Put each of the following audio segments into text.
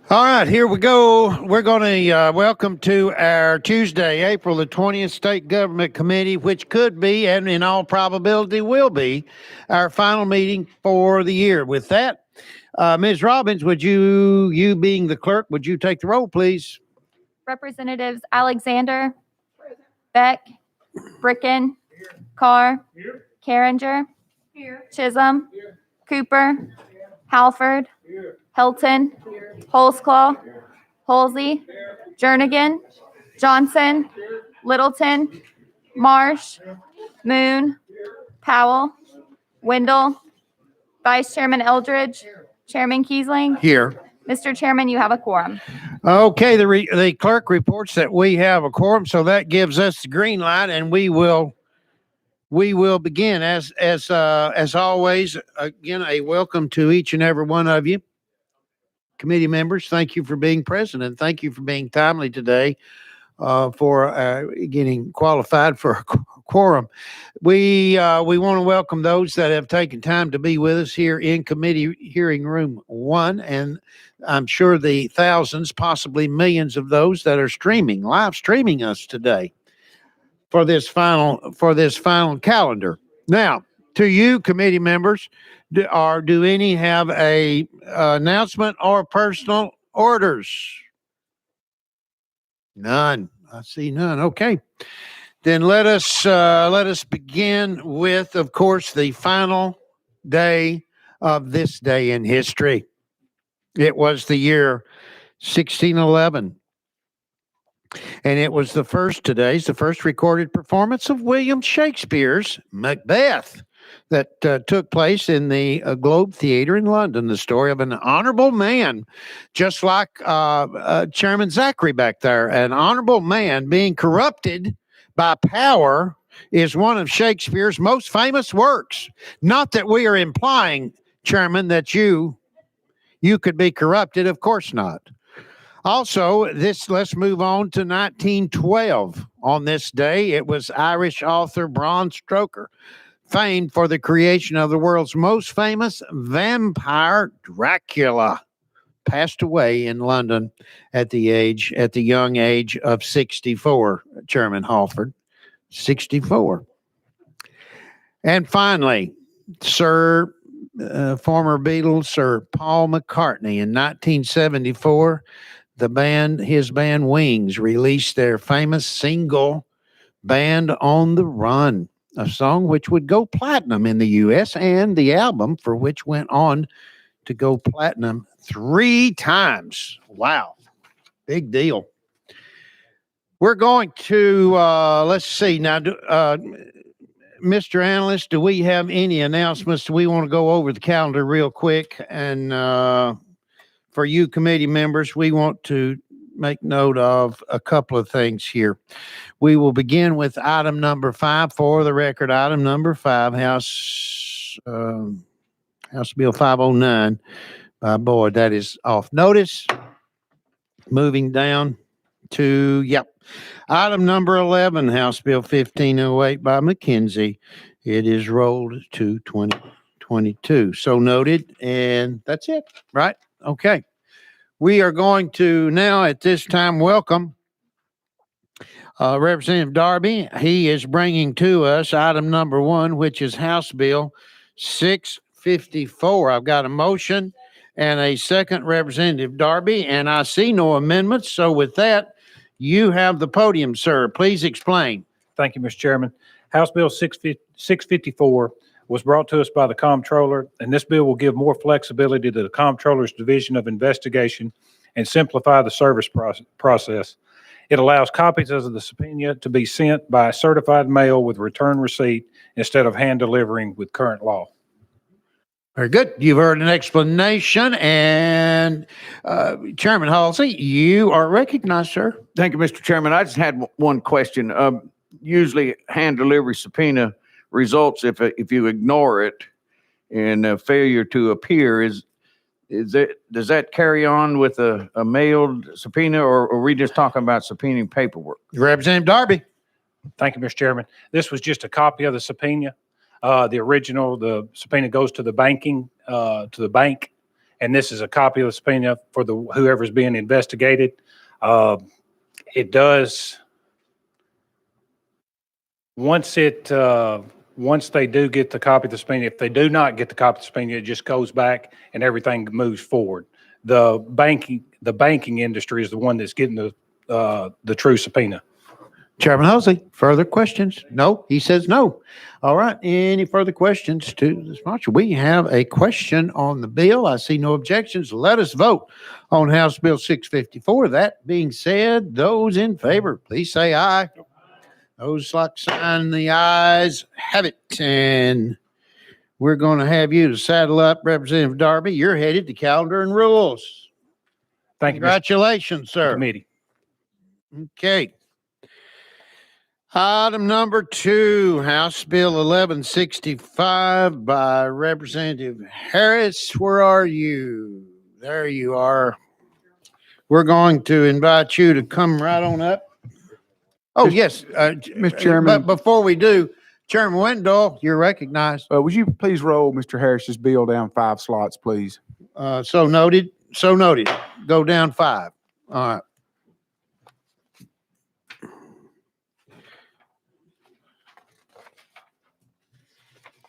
All right, here we go. We're going to welcome to our Tuesday, April the 20th State Government Committee, which could be, and in all probability will be, our final meeting for the year. With that, Ms. Robbins, would you being the clerk, would you take the roll, please? Representatives Alexander, Beck, Bricken, Carr, Carringer, Chisholm, Cooper, Halford, Hilton, Holsclaw, Holsey, Jernigan, Johnson, Littleton, Marsh, Moon, Powell, Wendell, Vice Chairman Eldridge, Chairman Kiesling. Here. Mr. Chairman, you have a quorum. Okay, the clerk reports that we have a quorum, so that gives us the green light, and we will begin as always. Again, a welcome to each and every one of you, committee members. Thank you for being present, and thank you for being timely today for getting qualified for a quorum. We want to welcome those that have taken time to be with us here in committee hearing room 1, and I'm sure the thousands, possibly millions of those that are live streaming us today for this final calendar. Now, to you, committee members, do any have a announcement or personal orders? None. I see none. Okay. Then let us begin with, of course, the final day of this day in history. It was the year 1611. And it was the first recorded performance of William Shakespeare's Macbeth that took place in the Globe Theatre in London. The story of an honorable man, just like Chairman Zachary back there, an honorable man being corrupted by power is one of Shakespeare's most famous works. Not that we are implying, Chairman, that you could be corrupted. Of course not. Also, let's move on to 1912. On this day, it was Irish author Bram Stoker, famed for the creation of the world's most famous vampire, Dracula, passed away in London at the young age of 64. Chairman Halford, 64. And finally, former Beatles Sir Paul McCartney in 1974. His band Wings released their famous single, Band on the Run, a song which would go platinum in the U.S. and the album for which went on to go platinum 3 times. Wow. Big deal. We're going to, let's see now, Mr. Analyst, do we have any announcements? Do we want to go over the calendar real quick? And for you committee members, we want to make note of a couple of things here. We will begin with item number 5. For the record, item number 5, House Bill 509. Boy, that is off notice. Moving down to, item number 11, House Bill 1508 by McKenzie. It is rolled to 2022. So noted, and that's it, right? Okay. We are going to now at this time welcome Representative Darby. He is bringing to us item number 1, which is House Bill 654. I've got a motion and a second, Representative Darby, and I see no amendments. So with that, you have the podium, sir. Please explain. Thank you, Mr. Chairman. House Bill 654 was brought to us by the Comptroller, and this bill will give more flexibility to the Comptroller's Division of Investigation and simplify the service process. It allows copies of the subpoena to be sent by certified mail with return receipt instead of hand delivering with current law. Very good. You've heard an explanation, and Chairman Halsey, you are recognized, sir. Thank you, Mr. Chairman. I just had one question. Usually hand delivery subpoena results if you ignore it and failure to appear. Does that carry on with a mailed subpoena, or are we just talking about subpoenaing paperwork? Representative Darby. Thank you, Mr. Chairman. This was just a copy of the subpoena. The subpoena goes to the bank, and this is a copy of the subpoena for whoever's being investigated. It does, once they do get the copy of the subpoena, if they do not get the copy of the subpoena, it just goes back and everything moves forward. The banking industry is the one that's getting the true subpoena. Chairman Hosey, further questions? No, he says no. All right, any further questions to the sponsor? We have a question on the bill. I see no objections. Let us vote on House Bill 654. That being said, those in favor, please say aye. Those like sign, the ayes have it. And we're going to have you to saddle up, Representative Darby. You're headed to Calendar and Rules. Thank you, Mr. Congratulations, sir. Committee. Okay. Item number 2, House Bill 1165 by Representative Harris. Where are you? There you are. We're going to invite you to come right on up. Oh, yes. Mr. Chairman. But before we do, Chairman Wendell, you're recognized. Would you please roll Mr. Harris's bill down 5 slots, please? So noted. So noted. Go down 5. All right.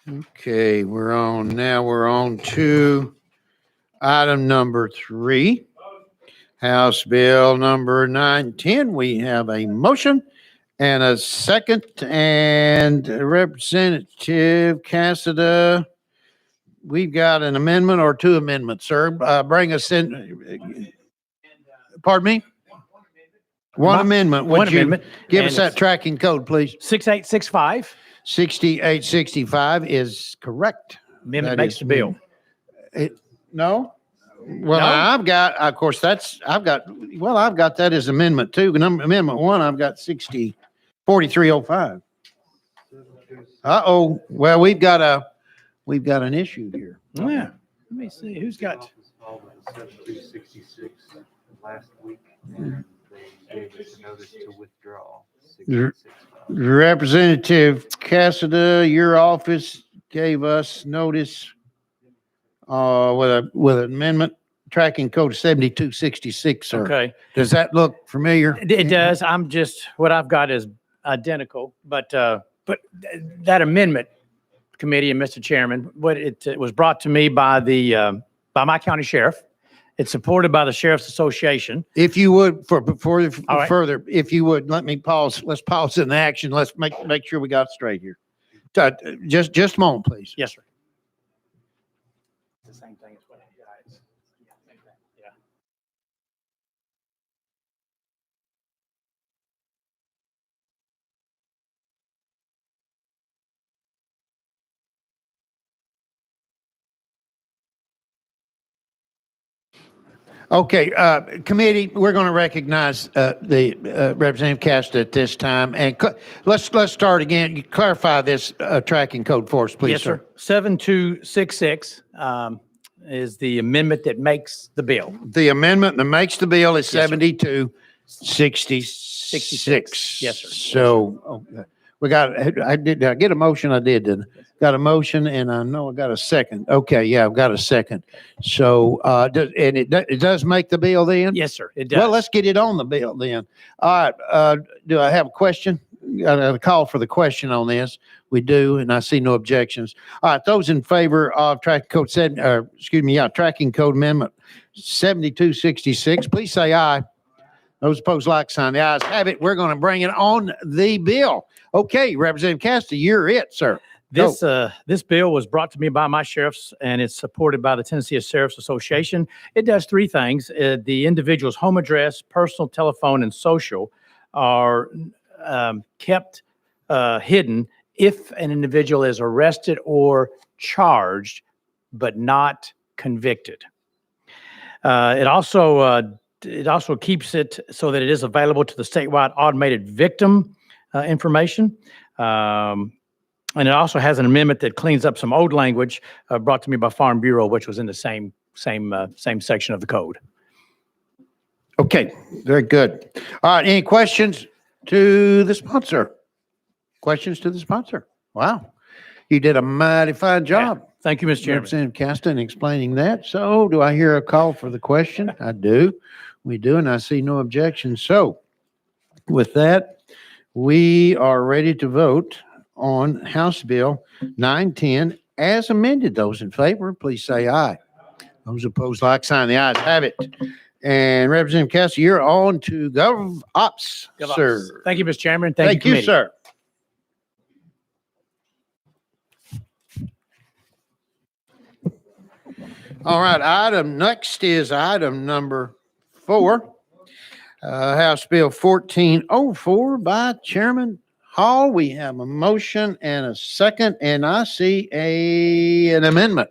Okay, we're on to item number 3, House Bill number 910. We have a motion and a second, and Representative Cassida, we've got an amendment or 2 amendments, sir. Bring us in. Pardon me? One amendment. Would you give us that tracking code, please? 6865. 6865 is correct. Amendment That makes is- the bill. No? Well, No? I've got that as amendment 2. Amendment 1, I've got 4305. Uh-oh. Well, we've got an issue here. Yeah. Let me see. Who's got? Last week, and they gave us a notice to withdraw. Re- Representative Cassida, your office gave us notice with an amendment tracking code 7266, sir. Okay. Does that look familiar? It does. What I've got is identical, but that amendment committee and Mr. Chairman, it was brought to me by by my county sheriff. It's supported by the Sheriff's Association. If you would, before All right. further, if you would, let me pause. Let's pause in the action. Let's make sure we got it straight here. Just a moment, please. Yes, sir. It's the same thing as what it's, yeah, same thing. Yeah. Okay, committee, we're going to recognize the Representative Casta at this time, and let's start again. You clarify this tracking code for us, please, Yes, sir. 7266 is the amendment that makes the bill. The amendment that makes the bill is Yes, sir. 7266. Yes, sir. So we got. Did I get a motion? I did. Didn't I? Got a motion, and I know I got a second. Okay, yeah, I've got a second. So, it does make the bill then? Yes, sir. It does. Well, let's get it on the bill then. All right, do I have a question? Got a call for the question on this. We do, and I see no objections. All right, those in favor of tracking code tracking code amendment 7266, please say aye. Those opposed, like sign. The ayes have it. We're going to bring it on the bill. Okay, Representative Casta, you're it, sir. This bill was brought to me by my sheriffs, and it's supported by the Tennessee Sheriff's Association. It does 3 things. The individual's home address, personal telephone, and social are kept hidden if an individual is arrested or charged, but not convicted. It also keeps it so that it is available to the statewide automated victim information. And it also has an amendment that cleans up some old language brought to me by Farm Bureau, which was in the same section of the code. Okay, very good. All right, any questions to the sponsor? Questions to the sponsor? Wow, you did a mighty fine job. Thank you, Mr. Chairman. Representative Caston explaining that. So do I hear a call for the question? I do. We do, and I see no objection. So with that, we are ready to vote on House Bill 910 as amended. Those in favor, please say aye. Those opposed, like sign. The ayes have it. And Representative Caston, you're on to Gov Ops, sir. Thank you, Mr. Chairman. Thank you, Thank you, committee. sir. All right, next is item number 4. House Bill 1404 by Chairman Hall. We have a motion and a second, and I see an amendment.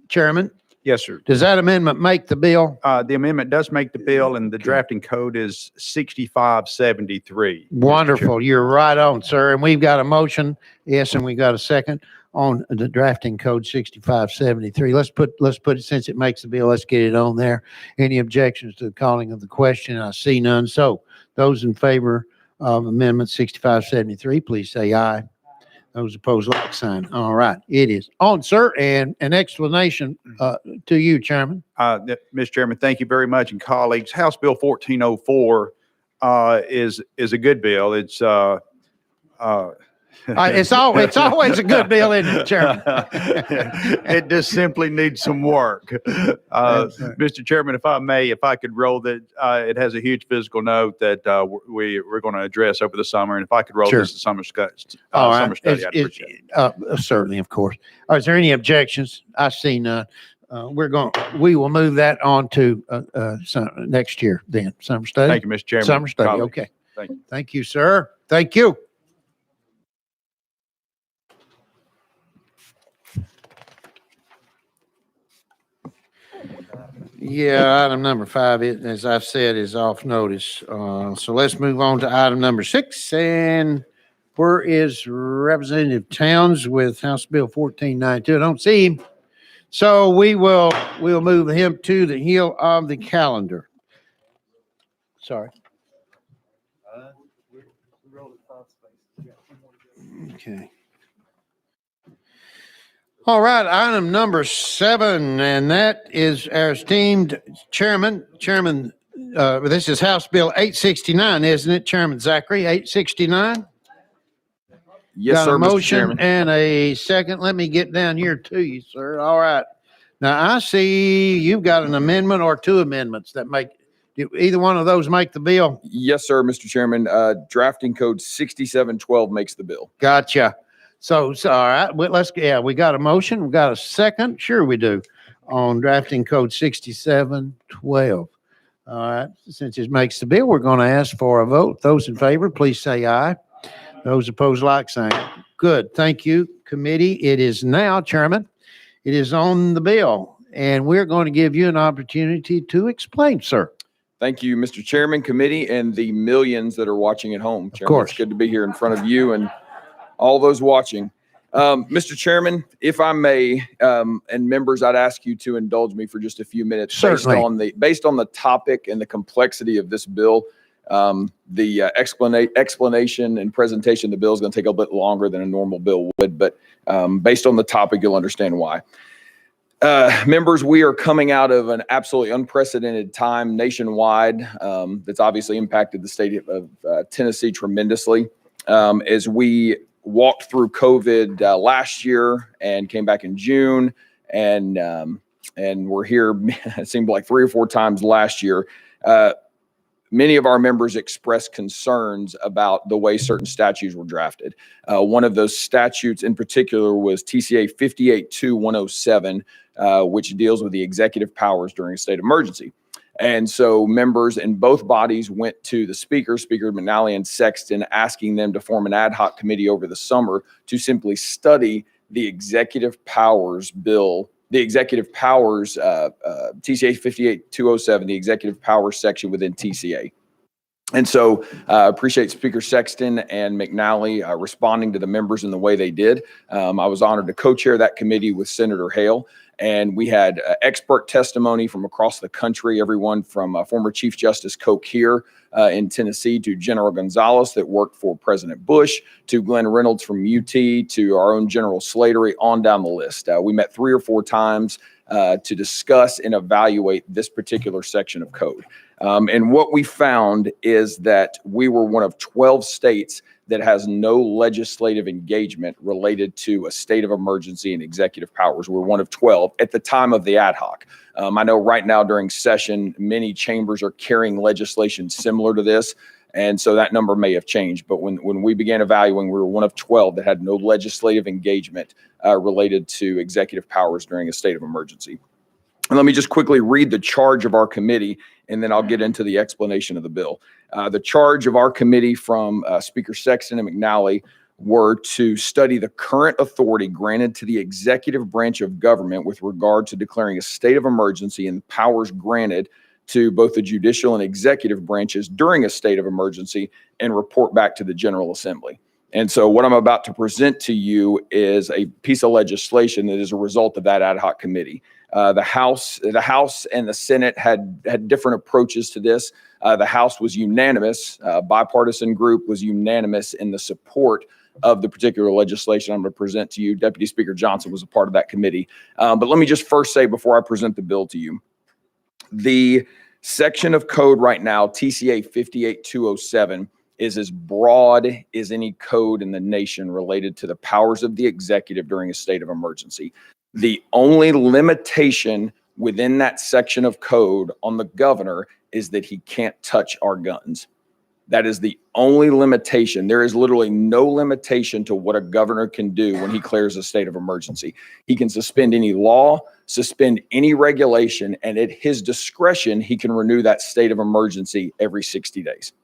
Chairman, Yes, sir. does that amendment make the bill? The amendment does make the bill, and the drafting code is 6573. Mr. Wonderful. You're right on, sir. And we've got a motion. Yes, and we got a second on the drafting code 6573. Let's put it, since it makes the bill, let's get it on there. Any objections to the calling of the question? I see none. So those in favor of amendment 6573, please say aye. Those opposed, like sign. All right, it is on, sir. And an explanation to you, Chairman. Mr. Chairman, thank you very much. And colleagues, House Bill 1404 is a good bill. It's always a good bill, isn't it, Chairman? It just simply needs some work. Mr. Chairman, if I may, if I could roll that, it has a huge physical note that we're going to address over the summer. And if I could roll Sure. this to summer study, All right. I'd appreciate it. Certainly, of course. All right, is there any objections? I see none. We will move that on to next year then, summer study. Thank you, Mr. Chairman. Summer study, Colleagues. okay. Thank you. Thank you, sir. Thank you. Yeah, item number 5, as I've said, is off notice. So let's move on to item number 6. And where is Representative Towns with House Bill 1492? I don't see him. So we'll move him to the heel of the calendar. Sorry. Okay. All right, item number 7, and that is our esteemed Chairman, this is House Bill 869, isn't it, Chairman Zachary, 869? Yes, Got sir, a Mr. motion Chairman. and a second. Let me get down here to you, sir. All right. Now, I see you've got an amendment or 2 amendments that do either one of those make the bill? Yes, sir, Mr. Chairman. Drafting code 6712 makes the bill. Gotcha. So all right, we got a motion, we got a second, sure we do, on drafting code 6712. All right, since it makes the bill, we're going to ask for a vote. Those in favor, please say aye. Those opposed, like sign. Good, thank you, committee. It is now, Chairman, it is on the bill, and we're going to give you an opportunity to explain, sir. Thank you, Mr. Chairman, committee, and the millions that are watching at home. Chairman, course. It's good to be here in front of you and all those watching. Mr. Chairman, if I may, and members, I'd ask you to indulge me for just a few minutes. Certainly. Based on the topic and the complexity of this bill, the explanation and presentation of the bill is going to take a bit longer than a normal bill would, but based on the topic, you'll understand why. Members, we are coming out of an absolutely unprecedented time nationwide that's obviously impacted the state of Tennessee tremendously. As we walked through COVID last year and came back in June, and we're here, it seemed like 3 or 4 times last year. Many of our members expressed concerns about the way certain statutes were drafted. One of those statutes in particular was TCA 58-2107, which deals with the executive powers during a state of emergency. And so members in both bodies went to the Speaker McNally and Sexton, asking them to form an ad hoc committee over the summer to simply study the executive powers bill, the executive powers, TCA 58-207, the executive powers section within TCA. And so appreciate Speaker Sexton and McNally responding to the members in the way they did. I was honored to co-chair that committee with Senator Hale. And we had expert testimony from across the country, everyone from former Chief Justice Coke here in Tennessee to General Gonzalez that worked for President Bush, to Glenn Reynolds from UT, to our own General Slattery, on down the list. We met 3 or 4 times to discuss and evaluate this particular section of code. And what we found is that we were one of 12 states that has no legislative engagement related to a state of emergency and executive powers. We're one of 12 at the time of the ad hoc. I know right now during session, many chambers are carrying legislation similar to this, and so that number may have changed. But when we began evaluating, we were one of 12 that had no legislative engagement related to executive powers during a state of emergency. And let me just quickly read the charge of our committee, and then I'll get into the explanation of the bill. The charge of our committee from Speaker Sexton and McNally were to study the current authority granted to the executive branch of government with regard to declaring a state of emergency and powers granted to both the judicial and executive branches during a state of emergency, and report back to the General Assembly. And so what I'm about to present to you is a piece of legislation that is a result of that ad hoc committee. The House and the Senate had different approaches to this. The House was unanimous, bipartisan group was unanimous in the support of the particular legislation I'm going to present to you. Deputy Speaker Johnson was a part of that committee. But let me just first say, before I present the bill to you, the section of code right now, TCA 58207, is as broad as any code in the nation related to the powers of the executive during a state of emergency. The only limitation within that section of code on the governor is that he can't touch our guns. That is the only limitation. There is literally no limitation to what a governor can do when he declares a state of emergency. He can suspend any law, suspend any regulation, and at his discretion, he can renew that state of emergency every 60 days.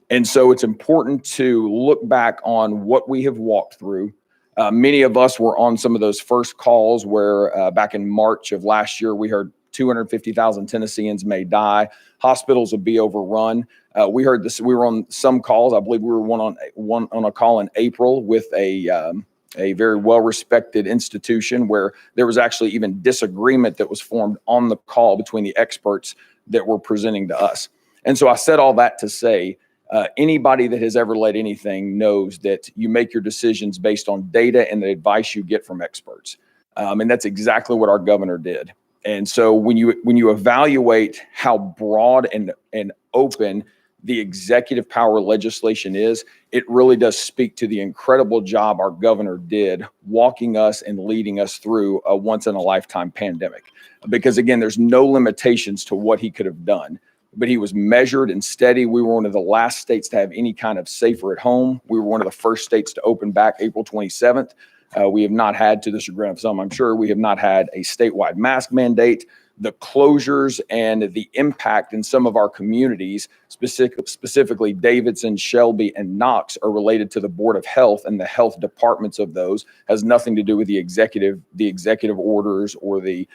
And so it's important to look back on what we have walked through. Many of us were on some of those first calls where back in March of last year, we heard 250,000 Tennesseans may die. Hospitals would be overrun. We heard this. We were on some calls. I believe we were one on a call in April with a very well-respected institution where there was actually even disagreement that was formed on the call between the experts that were presenting to us. And so I said all that to say, anybody that has ever led anything knows that you make your decisions based on data and the advice you get from experts. And that's exactly what our governor did. And so when you evaluate how broad and open the executive power legislation is, it really does speak to the incredible job our governor did walking us and leading us through a once in a lifetime pandemic. Because again, there's no limitations to what he could have done. But he was measured and steady. We were one of the last states to have any kind of safer at home. We were one of the first states to open back April 27th. We have not had, to the chagrin of some, I'm sure, we have not had a statewide mask mandate. The closures and the impact in some of our communities, specifically Davidson, Shelby, and Knox, are related to the Board of Health and the health departments of those. Has nothing to do with the executive orders or the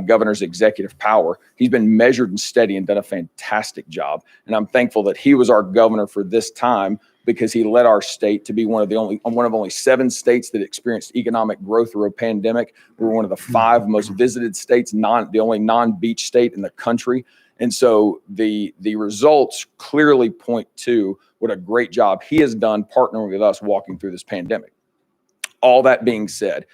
governor's executive power. He's been measured and steady and done a fantastic job. And I'm thankful that he was our governor for this time, because he led our state to be one of only 7 states that experienced economic growth through a pandemic. We were one of the 5 most visited states, the only non-beach state in the country. And so the results clearly point to what a great job he has done partnering with us walking through this pandemic. All that being said,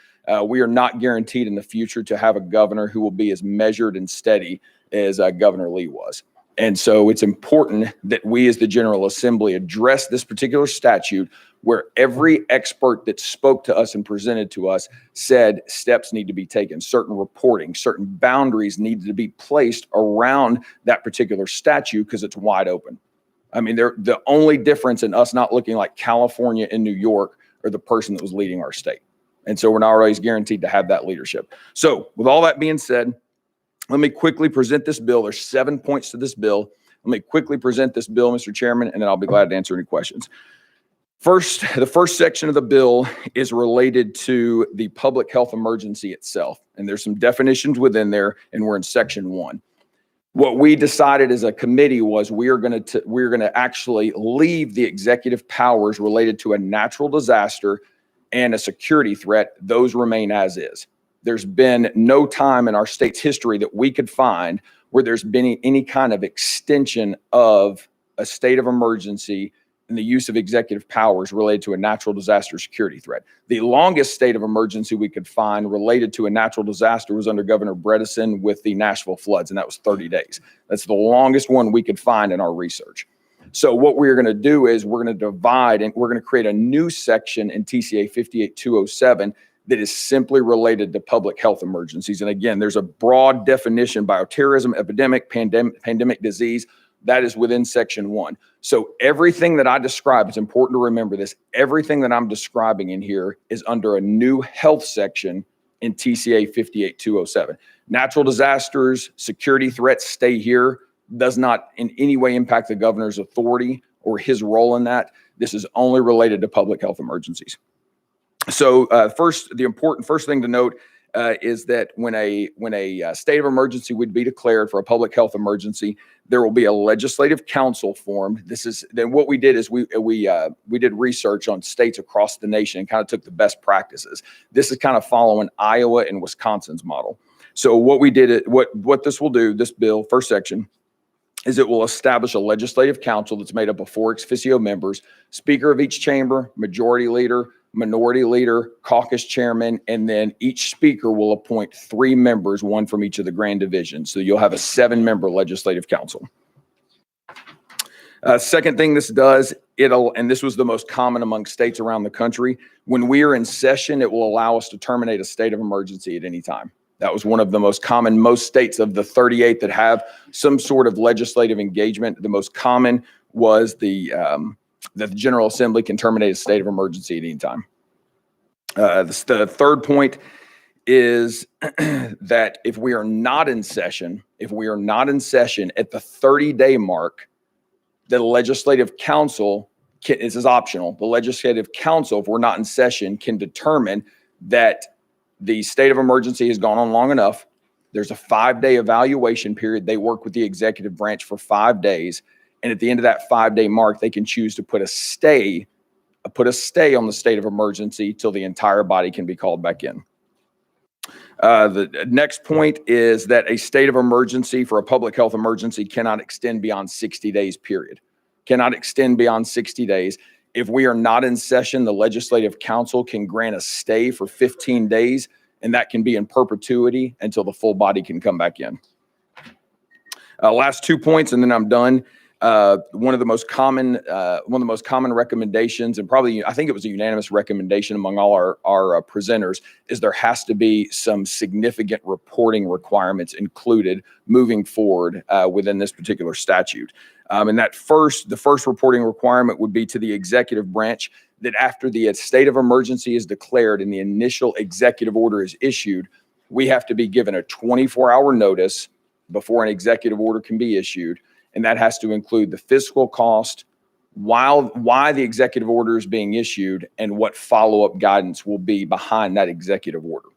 we are not guaranteed in the future to have a governor who will be as measured and steady as Governor Lee was. And so it's important that we as the General Assembly address this particular statute where every expert that spoke to us and presented to us said steps need to be taken, certain reporting, certain boundaries needed to be placed around that particular statute because it's wide open. I mean, the only difference in us not looking like California and New York are the person that was leading our state. And so we're not always guaranteed to have that leadership. So with all that being said, let me quickly present this bill. There's 7 points to this bill. Let me quickly present this bill, Mr. Chairman, and then I'll be glad to answer any questions. First, the first section of the bill is related to the public health emergency itself. And there's some definitions within there, and we're in section 1. What we decided as a committee was we're going to actually leave the executive powers related to a natural disaster and a security threat. Those remain as is. there's been no time in our state's history that we could find where there's been any kind of extension of a state of emergency and the use of executive powers related to a natural disaster security threat. The longest state of emergency we could find related to a natural disaster was under Governor Bredesen with the Nashville floods, and that was 30 days. That's the longest one we could find in our research. So what we're going to do is we're going to divide and we're going to create a new section in TCA 58207 that is simply related to public health emergencies. And again, there's a broad definition: bioterrorism, epidemic, pandemic disease. That is within section 1. So everything that I describe, it's important to remember this, everything that I'm describing in here is under a new health section in TCA 58207. Natural disasters, security threats stay here. Does not in any way impact the governor's authority or his role in that. This is only related to public health emergencies. So the important first thing to note is that when a state of emergency would be declared for a public health emergency, there will be a legislative council formed. Then what we did is we did research on states across the nation and kind of took the best practices. This is kind of following Iowa and Wisconsin's model. So what we did, what this will do, this bill, first section, is it will establish a legislative council that's made up of 4 ex officio members, speaker of each chamber, majority leader, minority leader, caucus chairman, and then each speaker will appoint 3 members, 1 from each of the grand divisions. So you'll have a 7-member legislative council. Second thing this does, and this was the most common among states around the country, when we are in session, it will allow us to terminate a state of emergency at any time. That was one of the most common. Most states of the 38 that have some sort of legislative engagement, the most common was that the General Assembly can terminate a state of emergency at any time. The third point is that if we are not in session at the 30-day mark, the legislative council this is optional. The legislative council, if we're not in session, can determine that the state of emergency has gone on long enough. There's a 5-day evaluation period. They work with the executive branch for 5 days. And at the end of that 5-day mark, they can choose to put a stay on the state of emergency till the entire body can be called back in. The next point is that a state of emergency for a public health emergency cannot extend beyond 60 days, period. Cannot extend beyond 60 days. If we are not in session, the legislative council can grant a stay for 15 days, and that can be in perpetuity until the full body can come back in. Last 2 points, and then I'm done. One of the most common recommendations, and probably I think it was a unanimous recommendation among all our presenters, is there has to be some significant reporting requirements included moving forward within this particular statute. And the first reporting requirement would be to the executive branch that after the state of emergency is declared and the initial executive order is issued, we have to be given a 24-hour notice before an executive order can be issued. And that has to include the fiscal cost, why the executive order is being issued, and what follow-up guidance will be behind that executive order.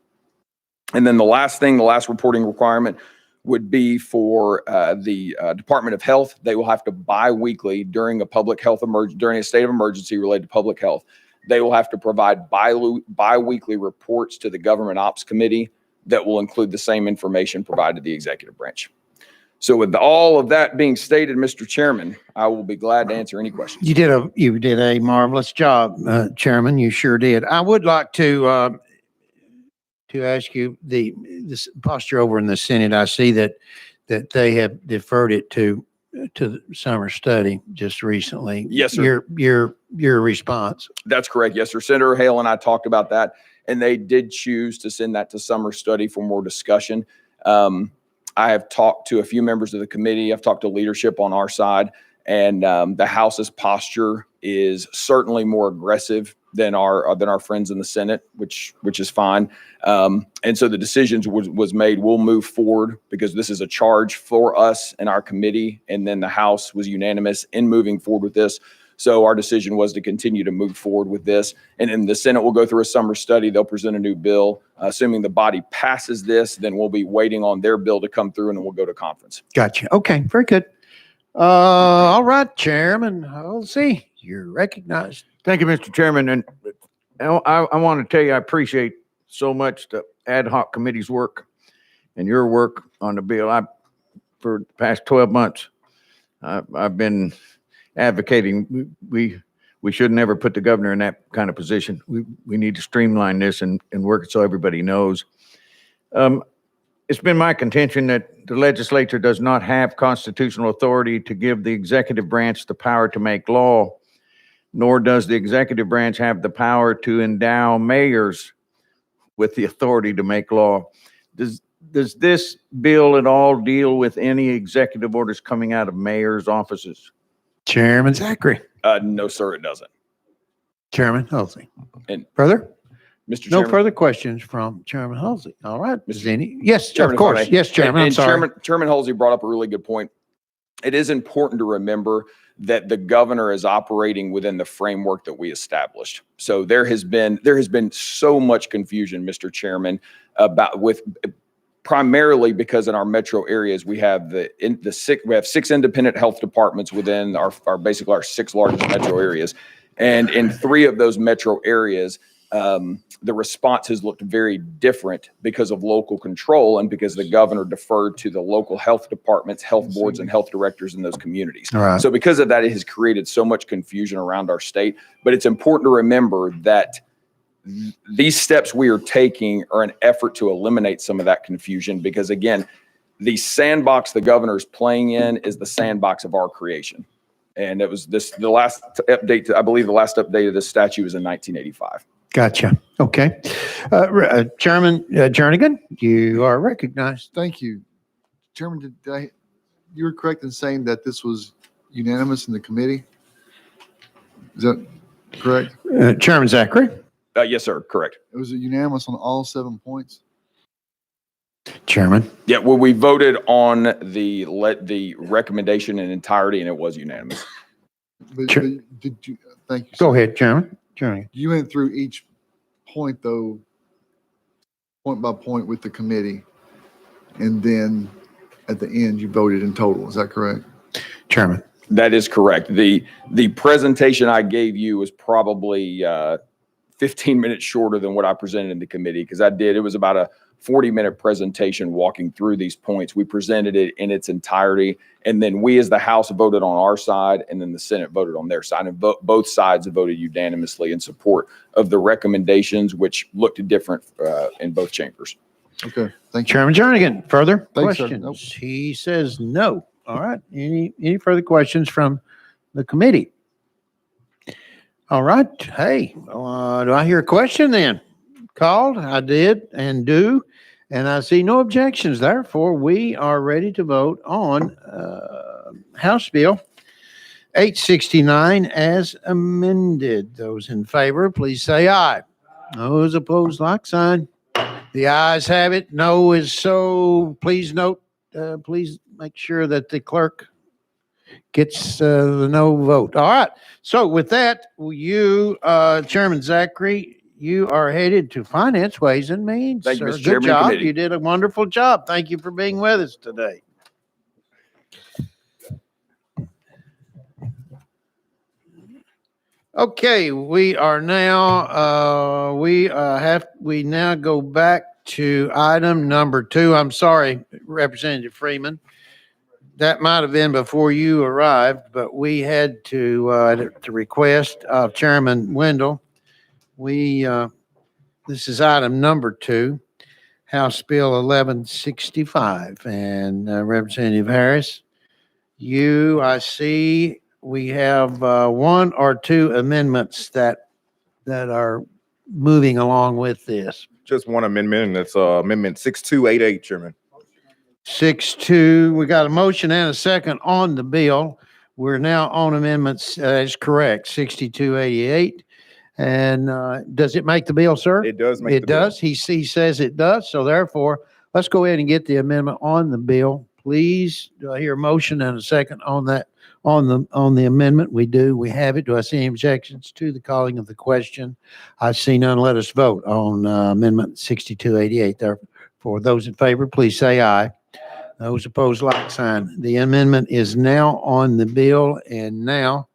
And then the last reporting requirement would be for the Department of Health. They will have to bi-weekly during a state of emergency related to public health. They will have to provide bi-weekly reports to the Government Ops Committee that will include the same information provided to the executive branch. So with all of that being stated, Mr. Chairman, I will be glad to answer any questions. You did a marvelous job, Chairman. You sure did. I would like to ask you this posture over in the Senate. I see that they have deferred it to the summer study just recently. Yes, sir. Your response. That's correct. Yes, sir. Senator Hale and I talked about that, and they did choose to send that to summer study for more discussion. I have talked to a few members of the committee. I've talked to leadership on our side, and the House's posture is certainly more aggressive than our friends in the Senate, which is fine. And so the decisions was made. We'll move forward because this is a charge for us and our committee, and then the House was unanimous in moving forward with this. So our decision was to continue to move forward with this. And then the Senate will go through a summer study. They'll present a new bill. Assuming the body passes this, then we'll be waiting on their bill to come through, and then we'll go to conference. Gotcha. Okay, very good. All right, Chairman. I'll see. You're recognized. Thank you, Mr. Chairman. And I want to tell you, I appreciate so much the ad hoc committee's work and your work on the bill. For the past 12 months, I've been advocating, we should never put the governor in that kind of position. We need to streamline this and work it so everybody knows. It's been my contention that the legislature does not have constitutional authority to give the executive branch the power to make law, nor does the executive branch have the power to endow mayors with the authority to make law. Does this bill at all deal with any executive orders coming out of mayors' offices? Chairman Zachary. No, sir, it doesn't. Chairman Halsey. And- Further? Mr. No Chairman. further questions from Chairman Halsey. All right. Is Mr. any? Yes, Chairman, of if I course. may. Yes, Chairman. I'm And sorry. Chairman Halsey brought up a really good point. It is important to remember that the governor is operating within the framework that we established. So there has been so much confusion, Mr. Chairman, primarily because in our metro areas we have we have 6 independent health departments within our basically our 6 largest metro areas, and in 3 of those metro areas, the response has looked very different because of local control and because the governor deferred to the local health departments, health boards, and health directors in those communities. All right. So because of that, it has created so much confusion around our state. But it's important to remember that these steps we are taking are an effort to eliminate some of that confusion because, again, the sandbox the governor is playing in is the sandbox of our creation. And it was the last update, I believe the last update of this statute was in 1985. Gotcha. Okay. Chairman Jernigan, you are recognized. Thank you. Chairman, you were correct in saying that this was unanimous in the committee? Is that correct? Chairman Zachary. Yes, sir. Correct. It was unanimous on all 7 points? Chairman. Yeah. Well, we voted on the recommendation in entirety, and it was unanimous. But, Sure. but did you, thank you. Go sir. ahead, Chairman. Jernigan. You went through each point though, point by point with the committee. And then at the end, you voted in total. Is that correct? Chairman. That is correct. The presentation I gave you was probably 15 minutes shorter than what I presented in the committee because it was about a 40-minute presentation walking through these points. We presented it in its entirety, and then we as the House voted on our side, and then the Senate voted on their side, and both sides voted unanimously in support of the recommendations, which looked different in both chambers. Okay, thank you. Chairman Jernigan, further Thanks, sir. questions? Nope. He says no. All right. Any further questions from the committee? All right. Hey, do I hear a question then? Called, I did and do, and I see no objections. Therefore, we are ready to vote on House Bill 869 as amended. Those in favor, please say aye. Those opposed, like sign. The ayes have it. No is so. Please note, please make sure that the clerk gets the no vote. All right. So with that, you, Chairman Zachary, you are headed to Finance, Ways and Means. Thank you, sir. Mr. Good Chairman of the job. committee. You did a wonderful job. Thank you for being with us today. Okay, we now go back to item number 2. I'm sorry, Representative Freeman. That might have been before you arrived, but we had to, at the request of Chairman Wendell, this is item number 2, House Bill 1165. And Representative Harris, I see we have 1 or 2 amendments that are moving along with this. Just one amendment, and it's Amendment 6288, Chairman. 6-2, we got a motion and a second on the bill. We're now on amendments, that's correct, 6288. And does it make the bill, sir? It does make It the bill. does. He says it does. So therefore, let's go ahead and get the amendment on the bill. Please, do I hear a motion and a second on that, on the amendment? We do. We have it. Do I see any objections to the calling of the question? I see none. Let us vote on Amendment 6288. Therefore, those in favor, please say aye. Those opposed, like sign. The amendment is now on the bill, and now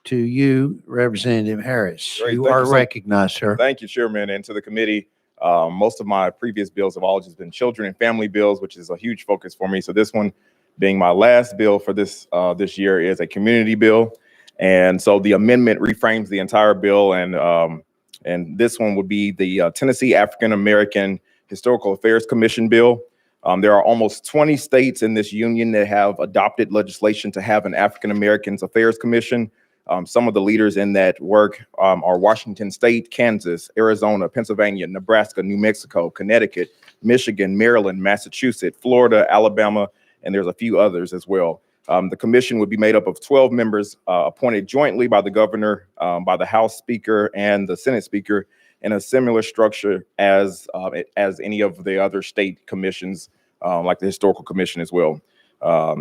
to you, Representative Harris. Great. You Thank are you, sir. recognized, sir. Thank you, Chairman, and to the committee. Most of my previous bills have all just been children and family bills, which is a huge focus for me. So this one, being my last bill for this year, is a community bill. And so the amendment reframes the entire bill, and this one would be the Tennessee African American Historical Affairs Commission bill. There are almost 20 states in this union that have adopted legislation to have an African Americans Affairs Commission. Some of the leaders in that work are Washington State, Kansas, Arizona, Pennsylvania, Nebraska, New Mexico, Connecticut, Michigan, Maryland, Massachusetts, Florida, Alabama, and there's a few others as well. The commission would be made up of 12 members appointed jointly by the governor, by the House Speaker, and the Senate Speaker, in a similar structure as any of the other state commissions, like the Historical Commission as well.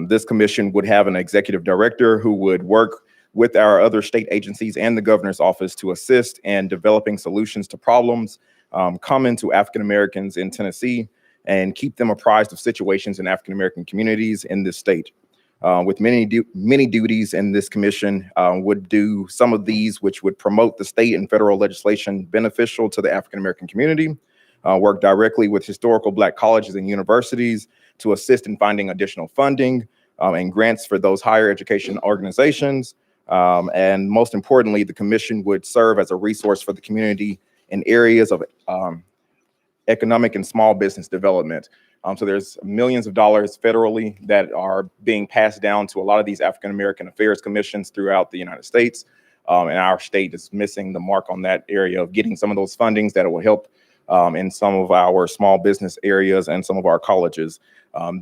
This commission would have an executive director who would work with our other state agencies and the governor's office to assist in developing solutions to problems common to African Americans in Tennessee and keep them apprised of situations in African American communities in this state. With many duties in this commission, would do some of these which would promote the state and federal legislation beneficial to the African American community, work directly with historical Black colleges and universities to assist in finding additional funding and grants for those higher education organizations. And most importantly, the commission would serve as a resource for the community in areas of economic and small business development. So there's millions of dollars federally that are being passed down to a lot of these African American affairs commissions throughout the United States. And our state is missing the mark on that area of getting some of those fundings that will help in some of our small business areas and some of our colleges.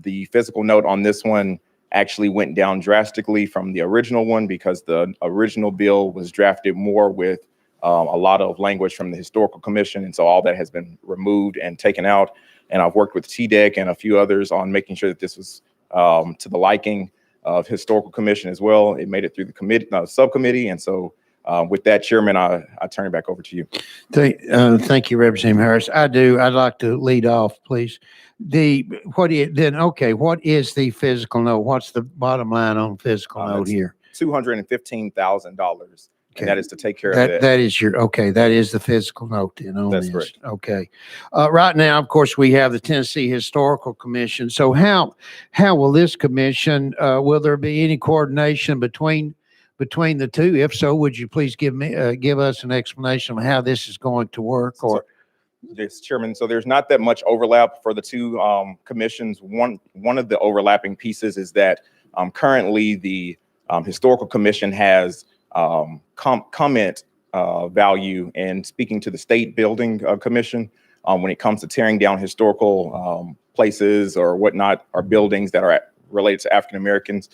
The fiscal note on this one actually went down drastically from the original one because the original bill was drafted more with a lot of language from the Historical Commission. And so all that has been removed and taken out. And I've worked with TDEC and a few others on making sure that this was to the liking of Historical Commission as well. It made it through the committee, subcommittee. And so with that, Chairman, I turn it back over to you. Thank you, Representative Harris. I'd like to lead off, please. What is the physical note? What's the bottom line on physical note here? $215,000. Okay. And that is to take care of that. That is the physical note then on That's this. correct. Okay. Right now, of course, we have the Tennessee Historical Commission. So how will this commission, will there be any coordination between the two? If so, would you please give us an explanation of how this is going to work? Yes, Chairman. So there's not that much overlap for the two commissions. One of the overlapping pieces is that currently the Historical Commission has comment value in speaking to the State Building Commission when it comes to tearing down historical places or whatnot, or buildings that are related to African Americans.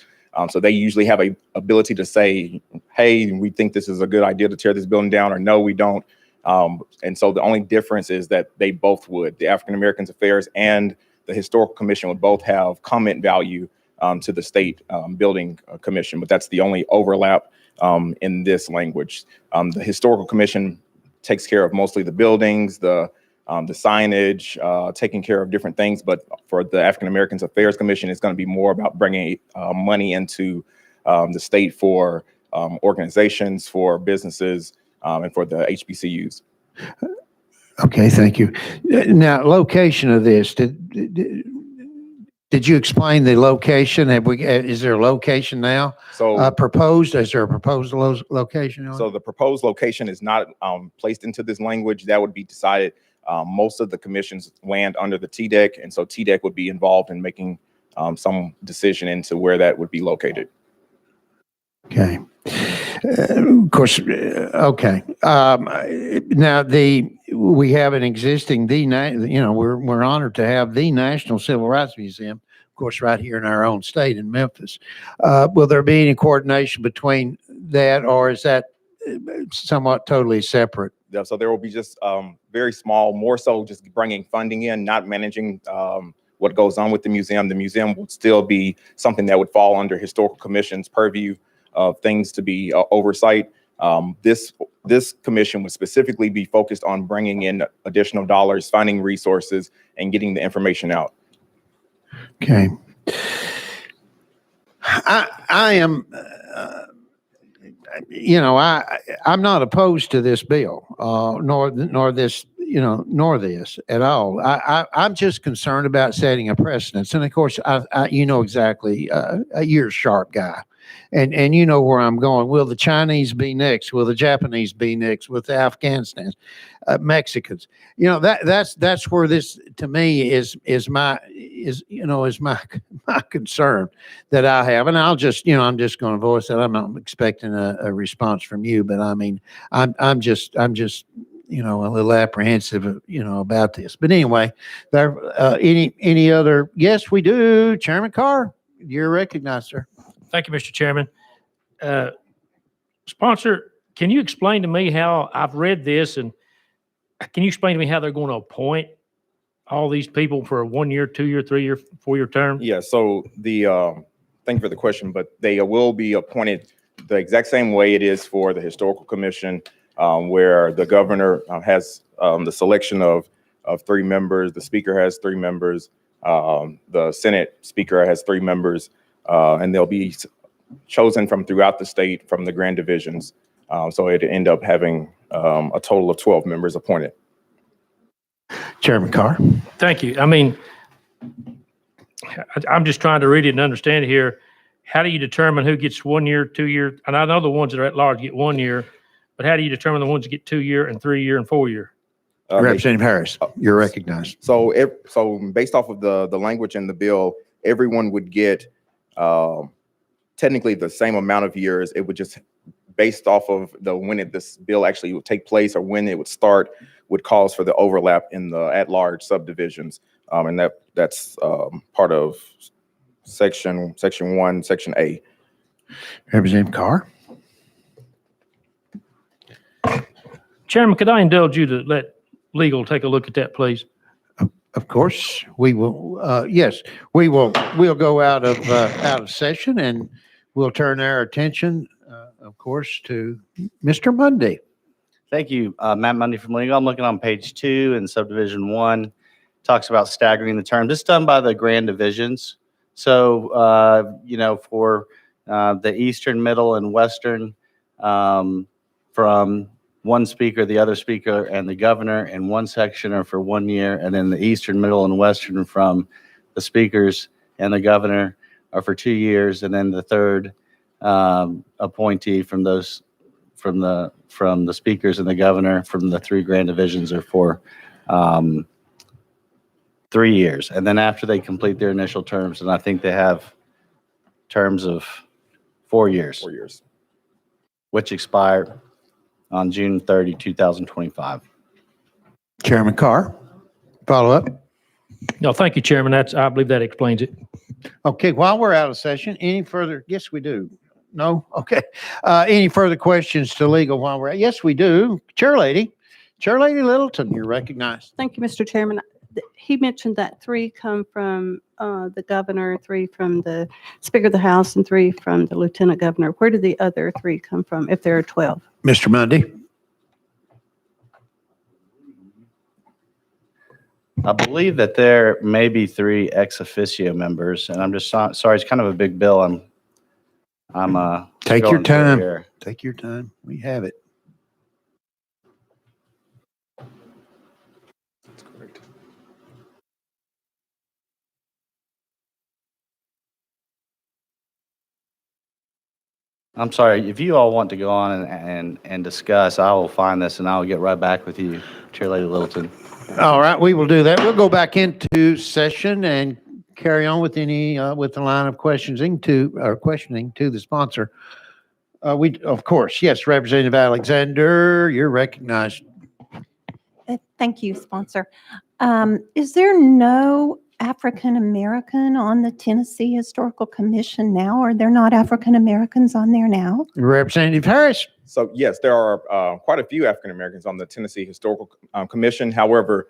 So they usually have a ability to say, hey, we think this is a good idea to tear this building down, or no, we don't. And so the only difference is that they both would. The African Americans Affairs and the Historical Commission would both have comment value to the State Building Commission, but that's the only overlap in this language. The Historical Commission takes care of mostly the buildings, the signage, taking care of different things. But for the African Americans Affairs Commission, it's going to be more about bringing money into the state for organizations, for businesses, and for the HBCUs. Okay, thank you. Now, location of this, did you explain the location? Is there a location now So proposed? Is there a proposed location? So the proposed location is not placed into this language. That would be decided. Most of the commissions land under the TDEC, and so TDEC would be involved in making some decision into where that would be located. Okay. Of course. Okay. Now we have an existing we're honored to have the National Civil Rights Museum, of course, right here in our own state in Memphis. Will there be any coordination between that, or is that somewhat totally separate? Yeah, so there will be just very small, more so just bringing funding in, not managing what goes on with the museum. The museum would still be something that would fall under Historical Commission's purview of things to be oversight. This commission would specifically be focused on bringing in additional dollars, finding resources, and getting the information out. Okay. I am, I'm not opposed to this bill, nor this nor this at all. I'm just concerned about setting a precedence. And of course, you know exactly, you're a sharp guy. And you know where I'm going. Will the Chinese be next? Will the Japanese be next? With the Afghanistan, Mexicans? That's where this to me is my concern that I have. And I'm just going to voice that. I'm not expecting a response from you, but I mean, I'm just a little apprehensive, about this. But anyway, there any other? Yes, we do. Chairman Carr, you're recognized, sir. Thank you, Mr. Chairman. Sponsor, can you explain to me how I've read this, and can you explain to me how they're going to appoint all these people for a 1 year, 2 year, 3 year, 4 year term? Yeah, so thank you for the question, but they will be appointed the exact same way it is for the Historical Commission, where the governor has the selection of 3 members, the speaker has 3 members, the Senate speaker has 3 members, and they'll be chosen from throughout the state from the grand divisions. So it end up having a total of 12 members appointed. Chairman Carr. Thank you. I mean, I'm just trying to read it and understand it here. How do you determine who gets 1 year, 2 year? And I know the ones that are at large get 1 year, but how do you determine the ones that get 2 year and 3 year and 4 year? Representative Harris, you're recognized. So based off of the language in the bill, everyone would get technically the same amount of years. It would just based off of when this bill actually would take place or when it would start would cause for the overlap in the at-large subdivisions. And that's part of section 1, section A. Representative Carr. Chairman, could I indulge you to let legal take a look at that, please? Of course, we will. Yes, we will. We'll go out of session and we'll turn our attention, of course, to Mr. Mundy. Thank you. Matt Mundy from legal. I'm looking on page 2 in subdivision 1. Talks about staggering the term. This is done by the grand divisions. So, for the eastern, middle, and western, from one speaker, the other speaker, and the governor in one section are for 1 year, and then the eastern, middle, and western from the speakers and the governor are for 2 years, and then the third appointee from the speakers and the governor from the 3 grand divisions are for 3 years. And then after they complete their initial terms, and I think they have terms of 4 years. 4 years. Which expire on June 30, 2025. Chairman Carr, follow up. No, thank you, Chairman. I believe that explains it. Okay, while we're out of session, any further? Yes, we do. No? Okay. Any further questions to legal while we're out? Yes, we do. Chairlady Littleton, you're recognized. Thank you, Mr. Chairman. He mentioned that 3 come from the governor, 3 from the Speaker of the House, and 3 from the Lieutenant Governor. Where do the other 3 come from if there are 12? Mr. Mundy. I believe that there may be 3 ex officio members, and I'm just sorry, it's kind of a big bill. I'm Take your scrolling through time. here. Take your time. We have it. That's correct. I'm sorry, if you all want to go on and discuss, I will find this and I will get right back with you, Chair Lady Littleton. All right, we will do that. We'll go back into session and carry on with with the line of questioning to the sponsor. Of course, yes, Representative Alexander, you're recognized. Thank you, sponsor. Is there no African American on the Tennessee Historical Commission now? Are there not African Americans on there now? Representative Harris. So yes, there are quite a few African Americans on the Tennessee Historical Commission. However,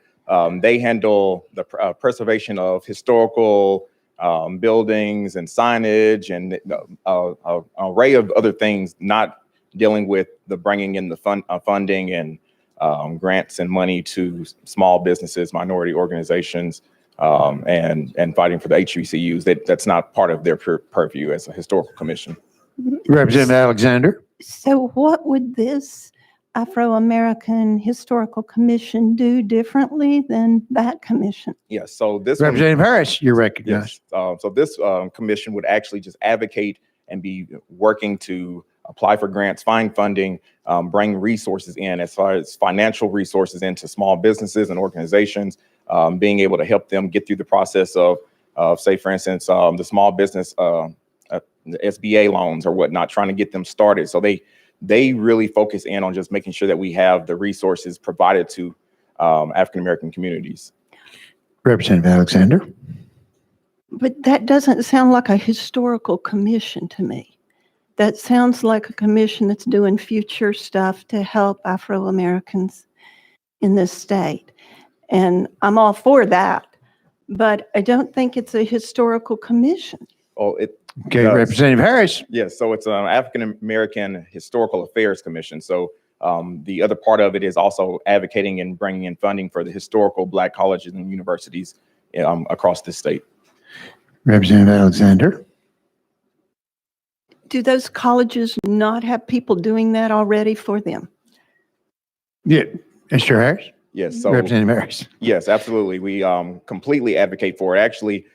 they handle the preservation of historical buildings and signage and an array of other things, not dealing with the bringing in the funding and grants and money to small businesses, minority organizations, and fighting for the HBCUs. That's not part of their purview as a historical commission. Representative Alexander. So what would this Afro-American Historical Commission do differently than that commission? Yes, so this one, Representative Harris, you're recognized. yes, so this commission would actually just advocate and be working to apply for grants, find funding, bring resources in as far as financial resources into small businesses and organizations, being able to help them get through the process of say, for instance, the small business, the SBA loans or whatnot, trying to get them started. So they really focus in on just making sure that we have the resources provided to African-American communities. Representative Alexander. But that doesn't sound like a historical commission to me. That sounds like a commission that's doing future stuff to help Afro-Americans in this state. And I'm all for that, but I don't think it's a historical commission. Oh, it Okay, does. Representative Harris. Yes, so it's an African-American Historical Affairs Commission. So the other part of it is also advocating and bringing in funding for the historical Black colleges and universities across the state. Representative Alexander. Do those colleges not have people doing that already for them? Yeah, Mr. Harris. Yes, so Representative Harris. yes, absolutely. We completely advocate for it. Actually,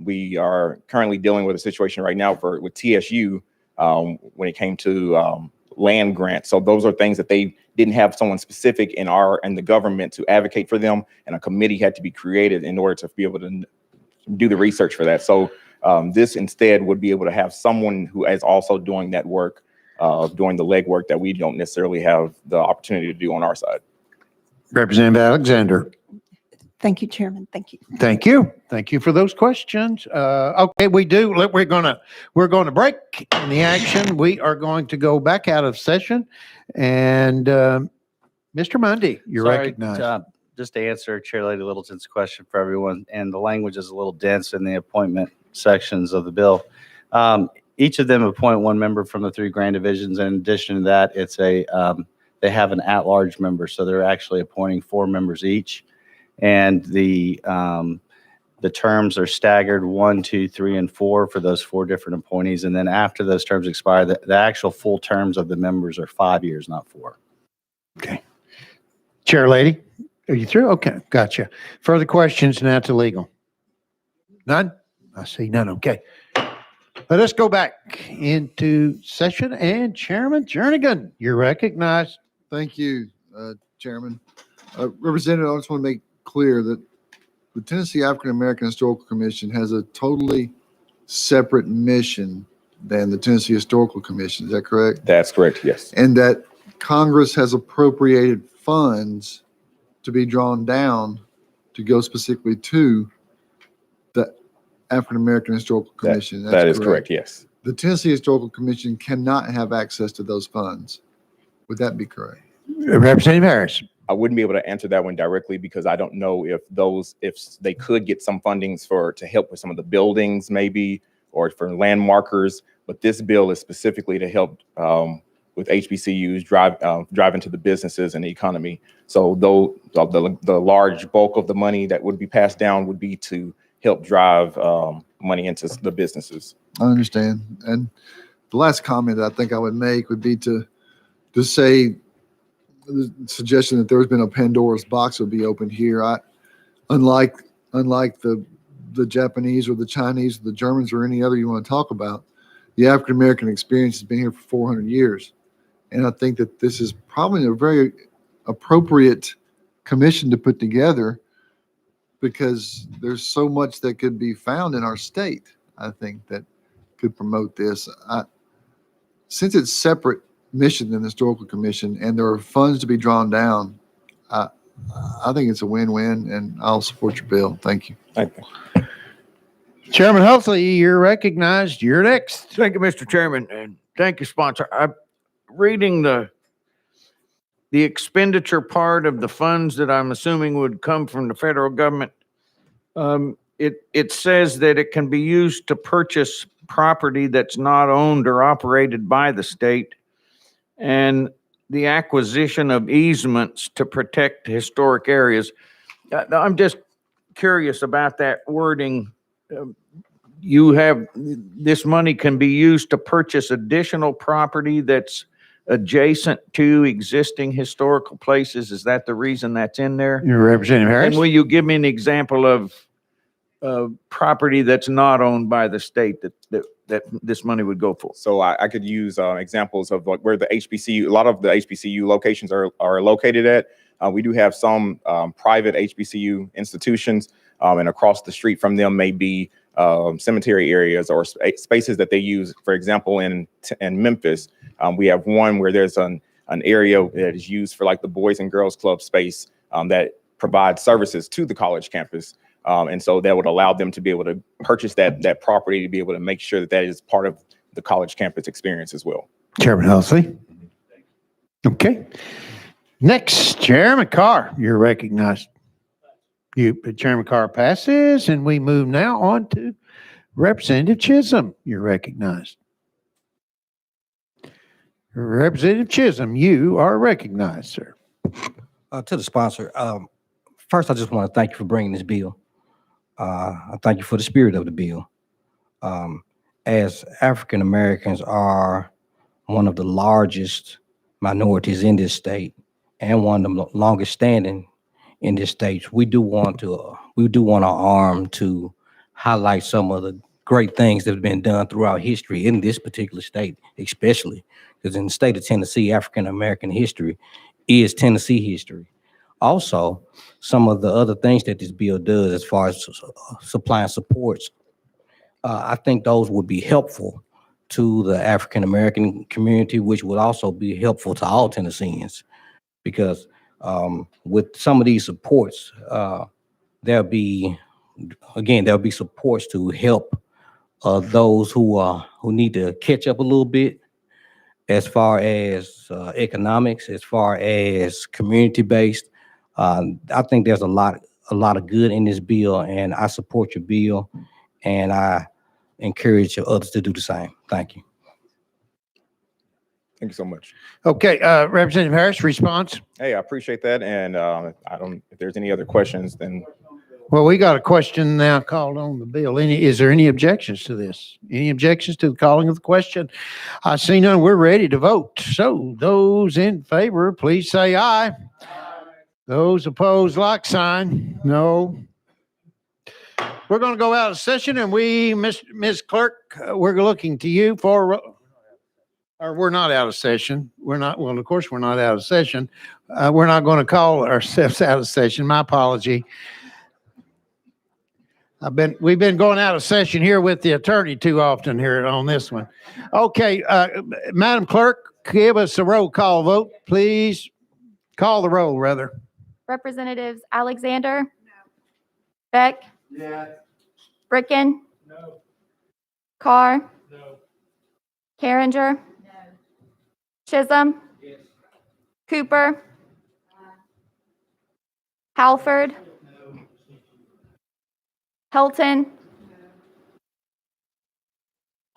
we are currently dealing with a situation right now with TSU when it came to land grants. So those are things that they didn't have someone specific in the government to advocate for them, and a committee had to be created in order to be able to do the research for that. So this instead would be able to have someone who is also doing that work, doing the legwork that we don't necessarily have the opportunity to do on our side. Representative Alexander. Thank you, Chairman. Thank you. Thank you. Thank you for those questions. Okay, we're gonna break in the action. We are going to go back out of session, and Mr. Mundy, you're Sorry, recognized. just to answer Chair Lady Littleton's question for everyone, and the language is a little dense in the appointment sections of the bill. Each of them appoint one member from the 3 grand divisions. In addition to that, it's they have an at-large member, so they're actually appointing 4 members each. And the terms are staggered 1, 2, 3, and 4 for those 4 different appointees. And then after those terms expire, the actual full terms of the members are 5 years, not 4. Okay. Chair Lady, are you through? Okay, gotcha. Further questions now to legal? None? I see none. Okay. Let us go back into session, and Chairman Jernigan, you're recognized. Thank you, Chairman. Representative, I just want to make clear that the Tennessee African American Historical Commission has a totally separate mission than the Tennessee Historical Commission. Is that correct? That's correct, yes. And that Congress has appropriated funds to be drawn down to go specifically to the African American Historical Commission. That is correct, yes. The Tennessee Historical Commission cannot have access to those funds. Would that be correct? Representative Harris. I wouldn't be able to answer that one directly because I don't know if they could get some fundings to help with some of the buildings maybe, or for landmarkers. But this bill is specifically to help with HBCUs drive into the businesses and the economy. So though the large bulk of the money that would be passed down would be to help drive money into the businesses. I understand. And the last comment that I think I would make would be to say the suggestion that there's been a Pandora's box would be opened here. Unlike the Japanese or the Chinese or the Germans or any other you want to talk about, the African American experience has been here for 400 years. And I think that this is probably a very appropriate commission to put together because there's so much that could be found in our state, I think, that could promote this. Since it's separate mission than the Historical Commission and there are funds to be drawn down, I think it's a win-win, and I'll support your bill. Thank you. Thank you. Chairman Huxley, you're recognized. You're next. Thank you, Mr. Chairman, and thank you, sponsor. I'm reading the expenditure part of the funds that I'm assuming would come from the federal government. It says that it can be used to purchase property that's not owned or operated by the state, and the acquisition of easements to protect historic areas. I'm just curious about that wording. You have, this money can be used to purchase additional property that's adjacent to existing historical places? Is that the reason that's in there? Representative Harris. And will you give me an example of property that's not owned by the state that this money would go for? So I could use examples of like where the HBCU, a lot of the HBCU locations are located at. We do have some private HBCU institutions, and across the street from them may be cemetery areas or spaces that they use. For example, in Memphis, we have one where there's an area that is used for like the Boys and Girls Club space that provides services to the college campus. And so that would allow them to be able to purchase that property to be able to make sure that that is part of the college campus experience as well. Chairman Huxley. Okay. Next, Chairman Carr, you're recognized. Chairman Carr passes, and we move now on to Representative Chisholm. You're recognized. Representative Chisholm, you are recognized, sir. To the sponsor, first, I just want to thank you for bringing this bill. I thank you for the spirit of the bill. As African Americans are one of the largest minorities in this state and one of the longest standing in this state, we do want our arm to highlight some of the great things that have been done throughout history in this particular state, especially because in the state of Tennessee, African American history is Tennessee history. Also, some of the other things that this bill does as far as supplying supports, I think those would be helpful to the African American community, which would also be helpful to all Tennesseans, because with some of these supports, there'll be supports to help those who need to catch up a little bit as far as economics, as far as community-based. I think there's a lot of good in this bill, and I support your bill, and I encourage others to do the same. Thank you. Thank you so much. Okay, Representative Harris, response? Hey, I appreciate that. And if there's any other questions, then. Well, we got a question now called on the bill. Is there any objections to this? Any objections to the calling of the question? I see none. We're ready to vote. So those in favor, please say aye. Those opposed, like sign. No. We're going to go out of session, and Ms. Clerk, we're looking to you for, or we're not out of session. We're not, well, of course, we're not out of session. We're not going to call ourselves out of session. My apology. We've been going out of session here with the attorney too often here on this one. Okay, Madam Clerk, give us a roll call vote, please. Call the roll, rather. Representatives Alexander? No. Beck? Yeah. Bricken? No. Carr? No. Carringer? No. Chisholm? Yes. Cooper? Halford? No. Helton?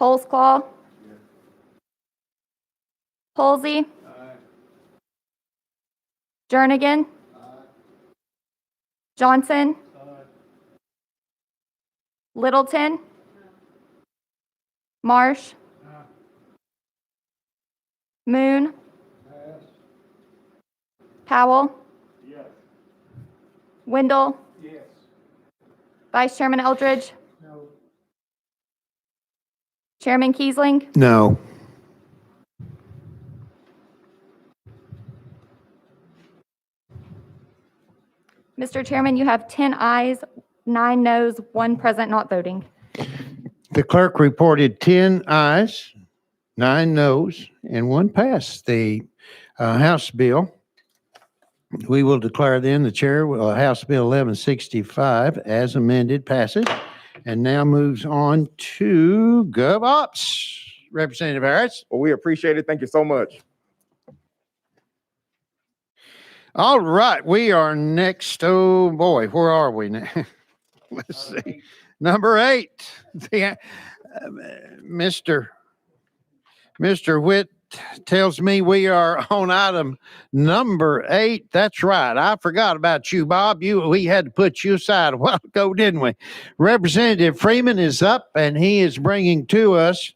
Holsclaw? Halsey? Jernigan? Johnson? Littleton? Marsh? Moon? Powell? Yes. Wendell? Yes. Vice Chairman Eldridge? No. Chairman Kiesling? No. Mr. Chairman, you have 10 ayes, 9 noes, 1 present not voting. The clerk reported 10 ayes, 9 noes, and 1 pass. The House bill, we will declare then the chair, House Bill 1165 as amended passes, and now moves on to Gov Ops. Representative Harris. Well, we appreciate it. Thank you so much. All right, we are next. Oh boy, where are we now? Let's see. Number 8. Mr. Witt tells me we are on item number 8. That's right. I forgot about you, Bob. We had to put you aside a while ago, didn't we? Representative Freeman is up, and he is bringing to us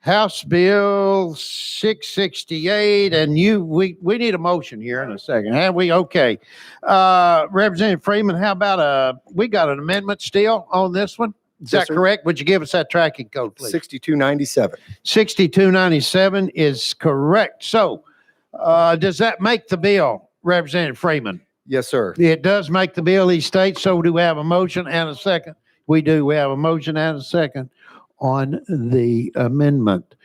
House Bill 668, and we need a motion here in a second. Have we? Okay. Representative Freeman, how about we got an amendment still on this one? Is that correct? Would you give us that tracking code, please? 6297. 6297 is correct. So, does that make the bill, Representative Freeman? Yes, sir. It does make the bill, he states. So do we have a motion and a second? We do. We have a motion and a second on the amendment.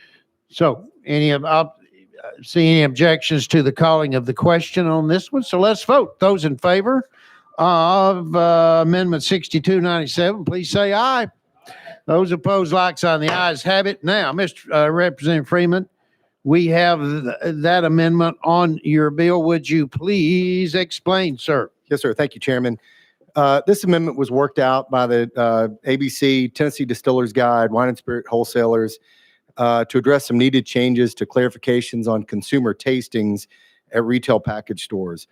So see any objections to the calling of the question on this one? So let's vote. Those in favor of Amendment 6297, please say aye. Those opposed, like sign. The ayes have it. Now, Mr. Representative Freeman, we have that amendment on your bill. Would you please explain, sir? Yes, sir. Thank you, Chairman. This amendment was worked out by the ABC, Tennessee Distillers Guide, Wine and Spirit Wholesalers to address some needed changes to clarifications on consumer tastings at retail package stores.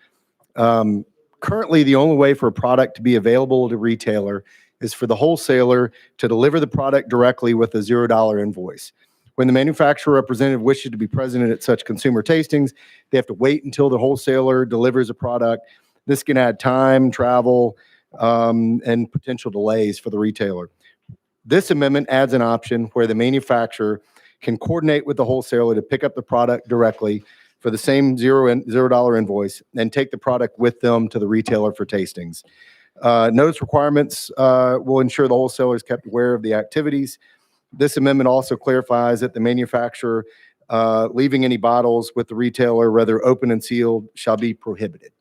Currently, the only way for a product to be available to retailer is for the wholesaler to deliver the product directly with a $0 invoice. When the manufacturer representative wishes to be present at such consumer tastings, they have to wait until the wholesaler delivers a product. This can add time, travel, and potential delays for the retailer. This amendment adds an option where the manufacturer can coordinate with the wholesaler to pick up the product directly for the same $0 invoice and take the product with them to the retailer for tastings. Notice requirements will ensure the wholesaler is kept aware of the activities. This amendment also clarifies that the manufacturer leaving any bottles with the retailer, whether open and sealed, shall be prohibited.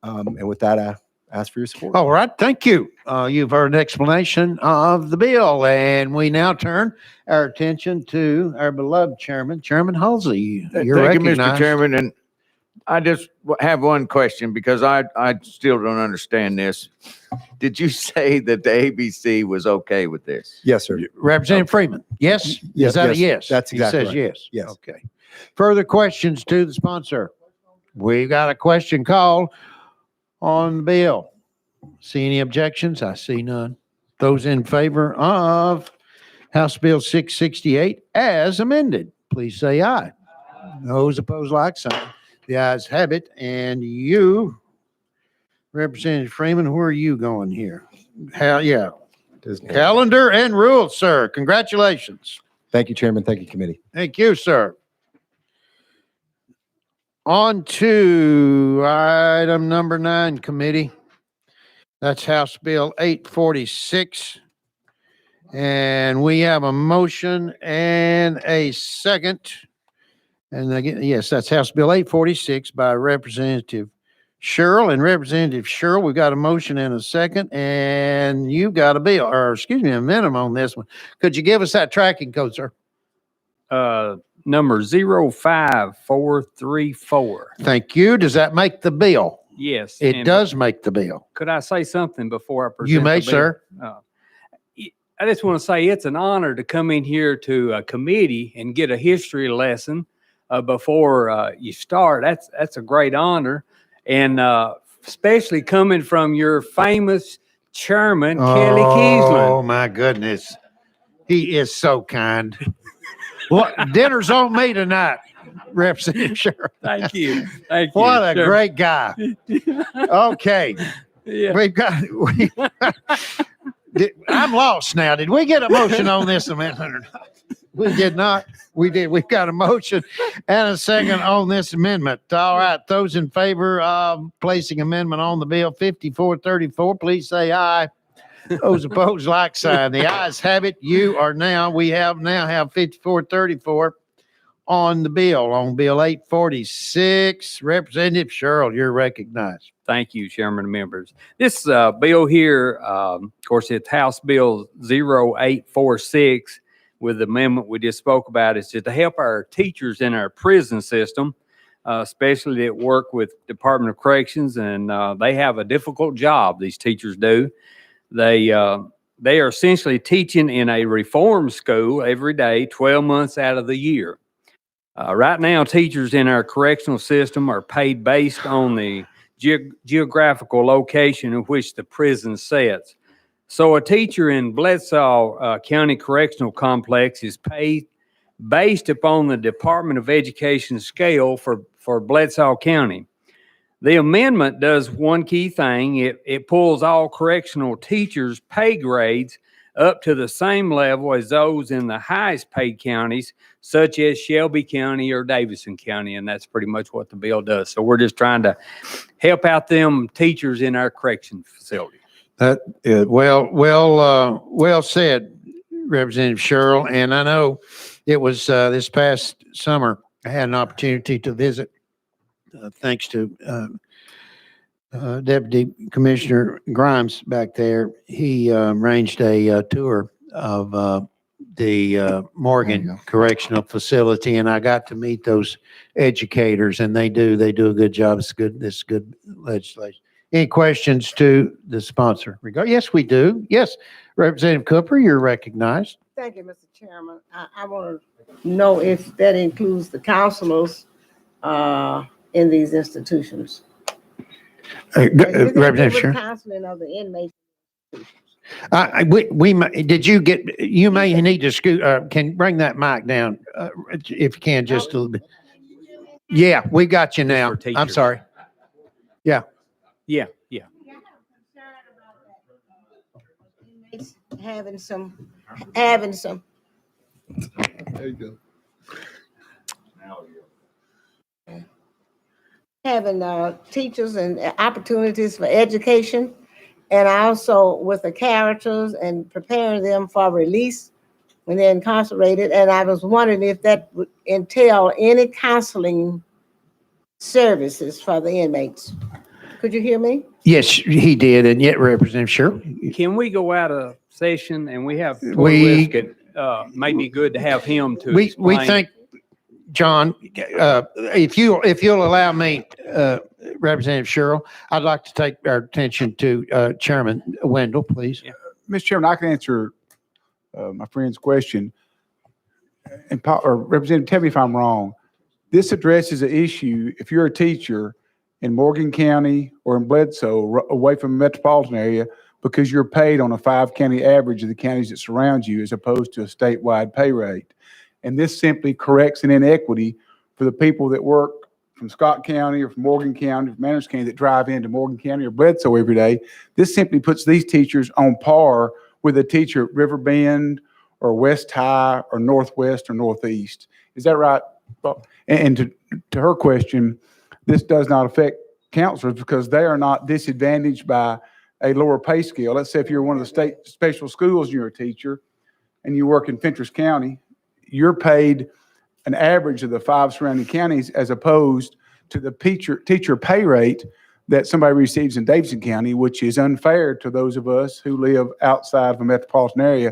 And with that, I ask for your support. All right. Thank you. You've heard an explanation of the bill, and we now turn our attention to our beloved chairman, Chairman Halsey. You're Thank you, Mr. recognized. Chairman. And I just have one question because I still don't understand this. Did you say that the ABC was okay with this? Yes, sir. Representative Freeman, yes? Yes, Is that a yes. yes? That's exactly He says right. yes. Yes. Okay. Further questions to the sponsor? We've got a question called on the bill. See any objections? I see none. Those in favor of House Bill 668 as amended, please say aye. Those opposed, like sign. The ayes have it. And you, Representative Freeman, where are you going here? Calendar and rules, sir. Congratulations. Thank you, Chairman. Thank you, committee. Thank you, sir. On to item number 9, committee. That's House Bill 846. And we have a motion and a second. And again, yes, that's House Bill 846 by Representative Sherrill. And Representative Sherrill, we've got a motion and a second. And you got a bill, or excuse me, a minimum on this one. Could you give us that tracking code, sir? Number 05434. Thank you. Does that make the bill? Yes. It and does make the bill. Could I say something before I present You may, the bill? sir. I just want to say it's an honor to come in here to a committee and get a history lesson before you start. That's a great honor. And especially coming from your famous chairman, Kelly Kiesland. Oh, my goodness. He is so kind. Well, dinner's on me tonight, Representative Sherrill. Thank you. Thank you. What a sir. great guy. Okay. Yeah. We've got, I'm lost now. Did we get a motion on this amendment or not? We did not. We did. We've got a motion and a second on this amendment. All right. Those in favor of placing amendment on the bill 5434, please say aye. Those opposed, like sign. The ayes have it. We now have 5434 on the bill. On Bill 846, Representative Sherrill, you're recognized. Thank you, Chairman and members. This bill here, of course, it's House Bill 0846 with the amendment we just spoke about. It's to help our teachers in our prison system, especially that work with Department of Corrections, and they have a difficult job, these teachers do. They are essentially teaching in a reform school every day, 12 months out of the year. Right now, teachers in our correctional system are paid based on the geographical location in which the prison sits. So a teacher in Bledsoe County Correctional Complex is paid based upon the Department of Education scale for Bledsoe County. The amendment does one key thing. It pulls all correctional teachers' pay grades up to the same level as those in the highest paid counties, such as Shelby County or Davidson County, and that's pretty much what the bill does. So we're just trying to help out them teachers in our correction facility. That well said, Representative Sherrill. And I know it was this past summer I had an opportunity to visit, thanks to Deputy Commissioner Grimes back there. He arranged a tour of the Morgan Correctional Facility, and I got to meet those educators, and they do a good job. It's good. This is good legislation. Any questions to the sponsor? Yes, we do. Yes, Representative Cooper, you're recognized. Thank you, Mr. Chairman. I want to know if that includes the counselors in these institutions. Representative Sherrill. Counseling of the inmates. You may need to scoot, can bring that mic down, if you can, just a little bit. Yeah, we got you now. I'm sorry. Yeah. Yeah. Having some. There you go. Having teachers and opportunities for education, and also with the characters and preparing them for release when they're incarcerated. And I was wondering if that would entail any counseling services for the inmates. Could you hear me? Yes, he did. And yet, Representative Sherrill. Can we go out of session and we have it may be good to have him to We explain. think, John, if you'll allow me, Representative Sherrill, I'd like to take our attention to Chairman Wendell, please. Yeah. Mr. Chairman, I can answer my friend's question. And Representative, tell me if I'm wrong. This addresses an issue if you're a teacher in Morgan County or in Bledsoe, away from the metropolitan area, because you're paid on a 5-county average of the counties that surround you as opposed to a statewide pay rate. And this simply corrects an inequity for the people that work from Scott County or from Morgan County, from Manners County, that drive into Morgan County or Bledsoe every day. This simply puts these teachers on par with a teacher at Riverbend or West High or Northwest or Northeast. Is that right? And to her question, this does not affect counselors because they are not disadvantaged by a lower pay scale. Let's say if you're one of the state special schools and you're a teacher and you work in Fentress County, you're paid an average of the 5 surrounding counties as opposed to the teacher pay rate that somebody receives in Davidson County, which is unfair to those of us who live outside of a metropolitan area.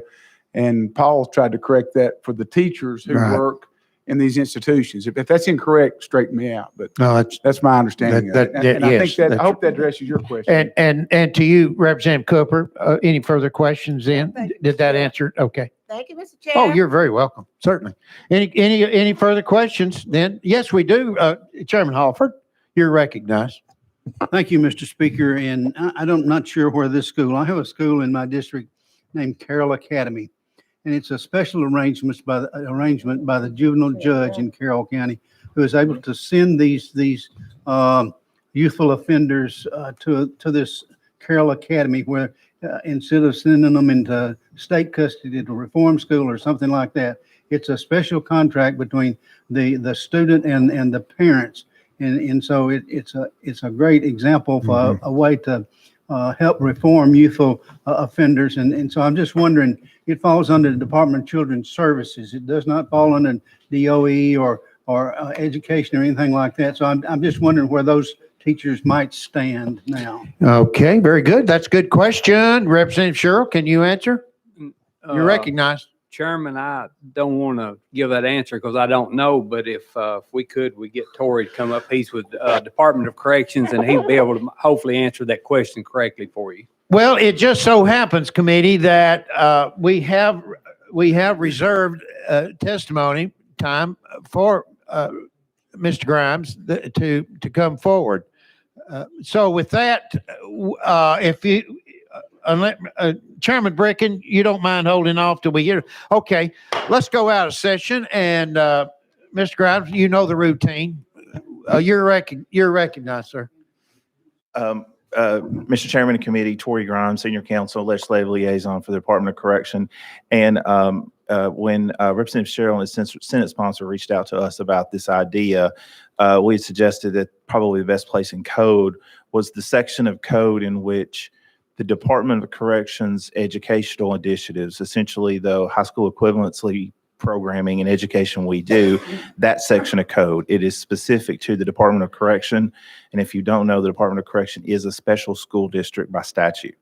And Paul's tried to correct that for the teachers who work in these institutions. If that's incorrect, straighten me out. But no, that's my understanding. I think I hope that addresses your question. And to you, Representative Cooper, any further questions then? Did that answer? Okay. Thank you, Mr. Chair. Oh, you're very welcome. Certainly. Any further questions then? Yes, we do. Chairman Halford, you're recognized. Thank you, Mr. Speaker. And I'm not sure where this school, I have a school in my district named Carroll Academy. And it's a special arrangement by the juvenile judge in Carroll County, who is able to send these youthful offenders to this Carroll Academy, where instead of sending them into state custody to reform school or something like that, it's a special contract between the student and the parents. And so it's a great example for a way to help reform youthful offenders. And so I'm just wondering, it falls under the Department of Children's Services. It does not fall under DOE or education or anything like that. So I'm just wondering where those teachers might stand now. Okay, very good. That's a good question. Representative Sherrill, can you answer? You're recognized. Chairman, I don't want to give that answer because I don't know, but if we could, we get Tory to come up. He's with Department of Corrections, and he'll be able to hopefully answer that question correctly for you. Well, it just so happens, committee, that we have reserved testimony time for Mr. Grimes to come forward. So with that, if you Chairman Bricken, you don't mind holding off till we hear. Okay, let's go out of session. And Mr. Grimes, you know the routine. You're recognized, sir. Mr. Chairman of Committee, Tory Grimes, Senior Counsel, Legislative Liaison for the Department of Correction. And when Representative Cheryl and the Senate sponsor reached out to us about this idea, we had suggested that probably the best place in code was the section of code in which the Department of Corrections educational initiatives, essentially the high school equivalency programming and education we do, that section of code. It is specific to the Department of Correction. And if you don't know, the Department of Correction is a special school district by statute.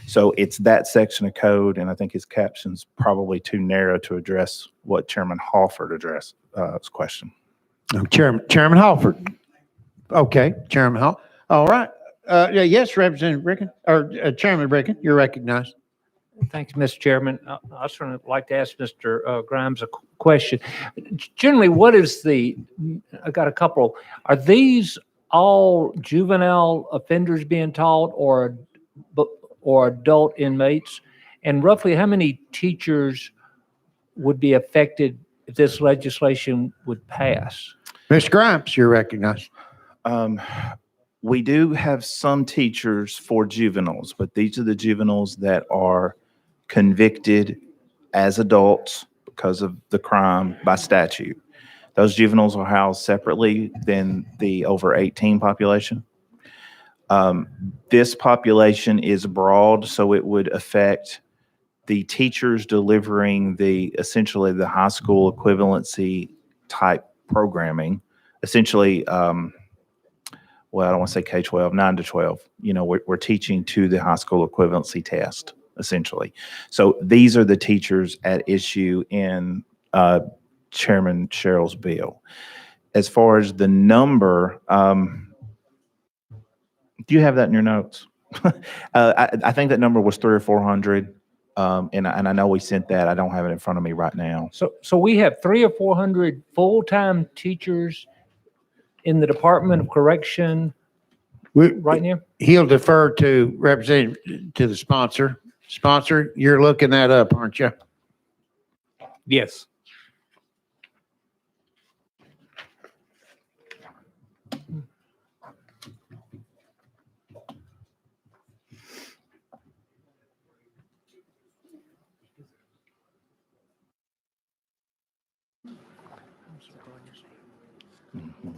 So it's that section of code, and I think his caption's probably too narrow to address what Chairman Halford addressed his question. Chairman Halford. Okay, Chairman Hall. All right. Yes, Representative Bricken, or Chairman Bricken, you're recognized. Thanks, Mr. Chairman. I certainly like to ask Mr. Grimes a question. Generally, what is I got a couple. Are these all juvenile offenders being taught or adult inmates? And roughly how many teachers would be affected if this legislation would pass? Mr. Grimes, you're recognized. We do have some teachers for juveniles, but these are the juveniles that are convicted as adults because of the crime by statute. Those juveniles are housed separately than the over 18 population. This population is broad, so it would affect the teachers delivering essentially the high school equivalency type programming. Essentially, well, I don't want to say K-12, 9 to 12. You know, we're teaching to the high school equivalency test, essentially. So these are the teachers at issue in Chairman Cheryl's bill. As far as the number, do you have that in your notes? I think that number was 300 or 400, and I know we sent that. I don't have it in front of me right now. So we have 300 or 400 full-time teachers in the Department of Correction right now? He'll defer to the sponsor. Sponsor, you're looking that up, aren't you? Yes.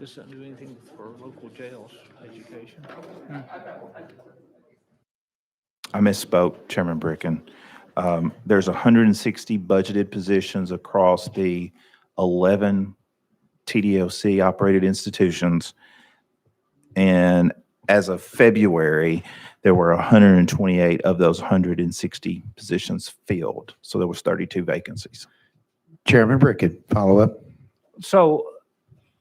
This doesn't do anything for local jails education. I misspoke, Chairman Bricken. There's 160 budgeted positions across the 11 TDOC operated institutions. And as of February, there were 128 of those 160 positions filled. So there was 32 vacancies. Chairman Bricken, follow up. So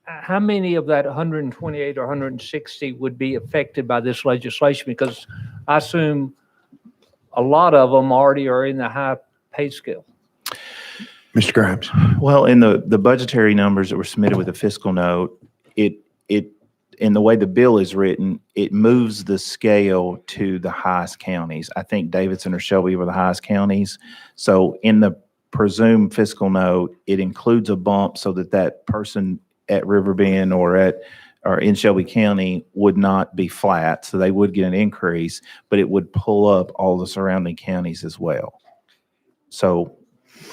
how many of that 128 or 160 would be affected by this legislation? Because I assume a lot of them already are in the high pay scale. Mr. Grimes. Well, in the budgetary numbers that were submitted with the fiscal note, it in the way the bill is written, it moves the scale to the highest counties. I think Davidson or Shelby were the highest counties. So in the presumed fiscal note, it includes a bump so that person at Riverbend or in Shelby County would not be flat. So they would get an increase, but it would pull up all the surrounding counties as well. So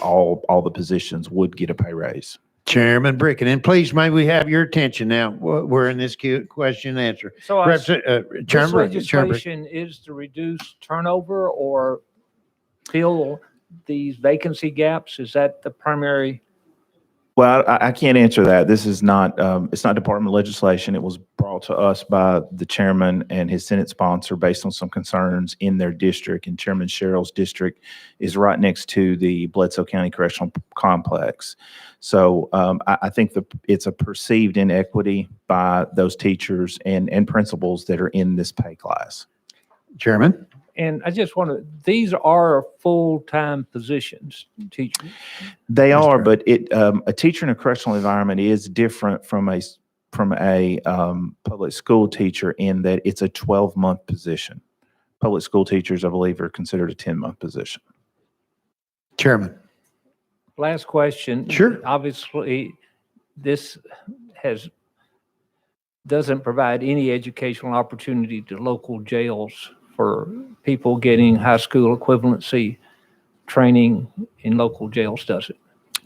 all the positions would get a pay raise. Chairman Bricken, and please, may we have your attention now? We're in this question and answer. So this Chairman, legislation is to reduce turnover or fill these vacancy gaps. Is that the primary? Well, I can't answer that. This is not, it's not department legislation. It was brought to us by the chairman and his Senate sponsor based on some concerns in their district. And Chairman Cheryl's district is right next to the Bledsoe County Correctional Complex. So I think it's a perceived inequity by those teachers and principals that are in this pay class. Chairman? And I just want to, these are full-time positions, teachers. They are, but a teacher in a correctional environment is different from a public school teacher in that it's a 12-month position. public school teachers, I believe, are considered a 10-month position. Chairman. Last question. Sure. Obviously, this doesn't provide any educational opportunity to local jails for people getting high school equivalency training in local jails, does it?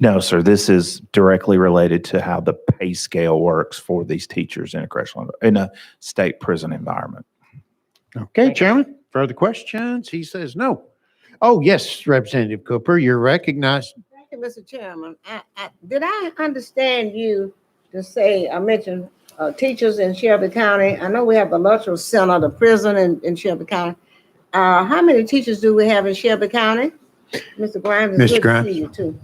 No, sir. This is directly related to how the pay scale works for these teachers in a state prison environment. Okay, Chairman. Further questions? He says no. Oh, yes, Representative Cooper, you're recognized. Thank you, Mr. Chairman. Did I understand you to say, I mentioned teachers in Shelby County? I know we have the Luttrell Center, the prison in Shelby County. How many teachers do we have in Shelby County? Mr. Grimes, it's Mr. good Grimes. to see you too.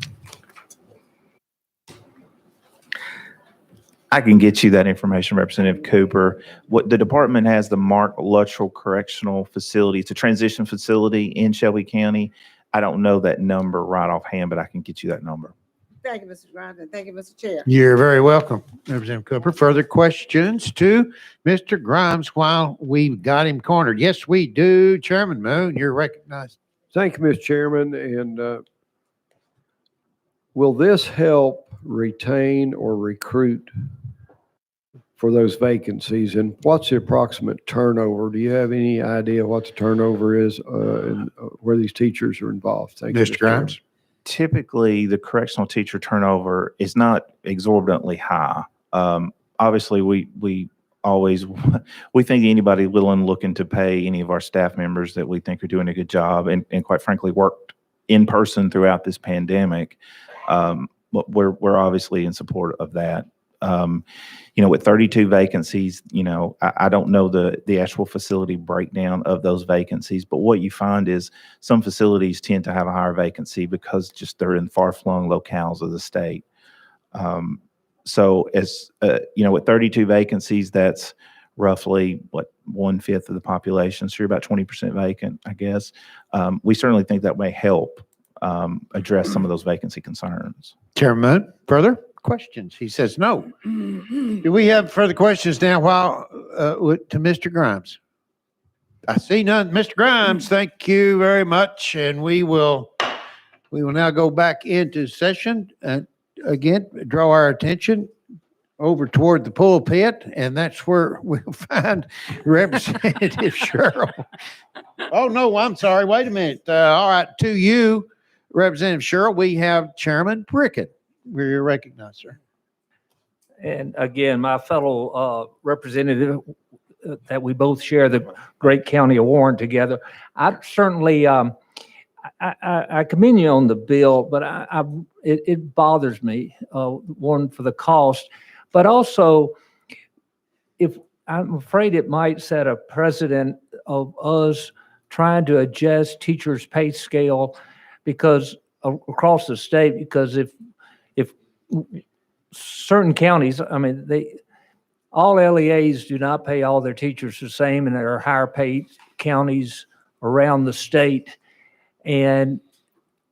I can get you that information, Representative Cooper. What the department has, the Mark Luttrell Correctional Facility. It's a transition facility in Shelby County. I don't know that number right offhand, but I can get you that number. Thank you, Mr. Grimes, and thank you, Mr. Chair. You're very welcome, Representative Cooper. Further questions to Mr. Grimes while we've got him cornered? Yes, we do. Chairman Moon, you're recognized. Thank you, Mr. Chairman. And will this help retain or recruit for those vacancies? And what's the approximate turnover? Do you have any idea what the turnover is and where these teachers are involved? Thank you, Mr. Grimes. Typically, the correctional teacher turnover is not exorbitantly high. Obviously, we always we think anybody willing looking to pay any of our staff members that we think are doing a good job and quite frankly worked in person throughout this pandemic. We're obviously in support of that. With 32 vacancies, I don't know the actual facility breakdown of those vacancies, but what you find is some facilities tend to have a higher vacancy because just they're in far-flung locales of the state. So as with 32 vacancies, that's roughly 1/5 of the population. So you're about 20% vacant, I guess. We certainly think that may help address some of those vacancy concerns. Chairman, further questions? He says no. Do we have further questions now to Mr. Grimes? I see none. Mr. Grimes, thank you very much. And we will now go back into session and again, draw our attention over toward the pulpit, and that's where we'll find Representative Cheryl. Oh, no, I'm sorry. Wait a minute. All right, to you, Representative Cheryl, we have Chairman Prickett. We're recognized, sir. And again, my fellow representative that we both share the great county of Warren together, I certainly I commend you on the bill, but it bothers me, one, for the cost, but also if I'm afraid it might set a precedent of us trying to adjust teachers' pay scale because across the state, because if certain counties, I mean, all LEAs do not pay all their teachers the same, and there are higher paid counties around the state. And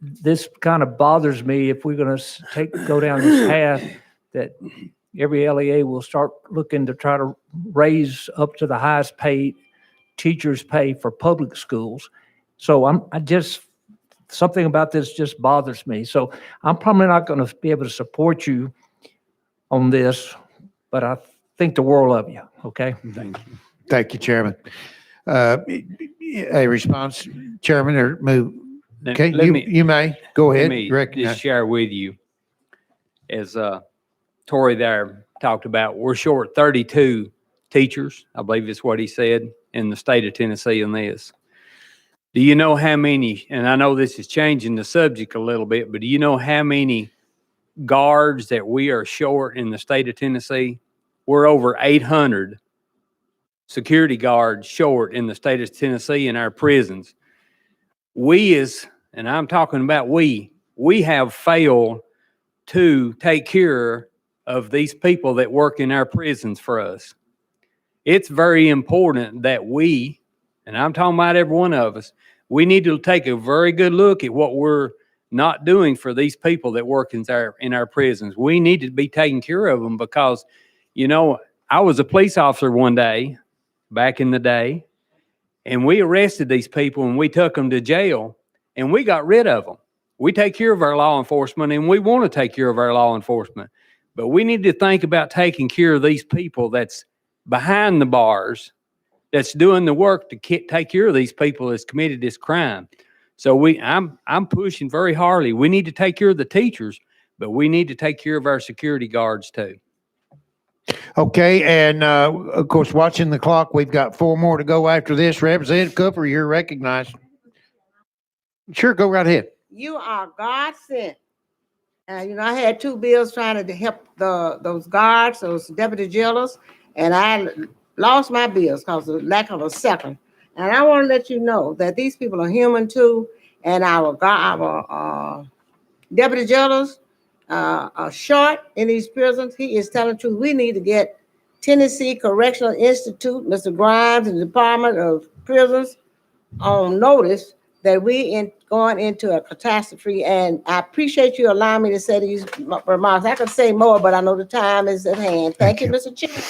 this kind of bothers me if we're going to go down this path that every LEA will start looking to try to raise up to the highest paid teachers' pay for public schools. So something about this just bothers me. So I'm probably not going to be able to support you on this, but I think the world of you. Okay. Thank you. Thank you, Chairman. A response, Chairman, or move? Okay, you may go ahead. Let me just share with you, as Tori there talked about, we're short 32 teachers. I believe it's what he said in the state of Tennessee on this. Do you know how many, and I know this is changing the subject a little bit, but do you know how many guards that we are short in the state of Tennessee? We're over 800 security guards short in the state of Tennessee in our prisons. And I'm talking about we have failed to take care of these people that work in our prisons for us. It's very important that we, and I'm talking about every one of us, we need to take a very good look at what we're not doing for these people that work in our prisons. We need to be taking care of them because, I was a police officer one day, back in the day, And we arrested these people and we took them to jail and we got rid of them. We take care of our law enforcement and we want to take care of our law enforcement. But we need to think about taking care of these people that's behind the bars, that's doing the work to take care of these people that's committed this crime. So I'm pushing very hardly. We need to take care of the teachers, but we need to take care of our security guards too. Okay, and of course, watching the clock, we've got 4 more to go after this. Representative Cooper, you're recognized. Sure, go right ahead. You are God sent. I had 2 bills trying to help those guards, those deputy jailers, and I lost my bills because of lack of a second. And I want to let you know that these people are human too, and our deputy jailers are short in these prisons. He is telling the truth. We need to get Tennessee Correctional Institute, Mr. Grimes, and the Department of Prisons on notice that we going into a catastrophe. And I appreciate you allowing me to say these remarks. I could say more, but I know the time is at hand. Thank you, Mr. Chairman.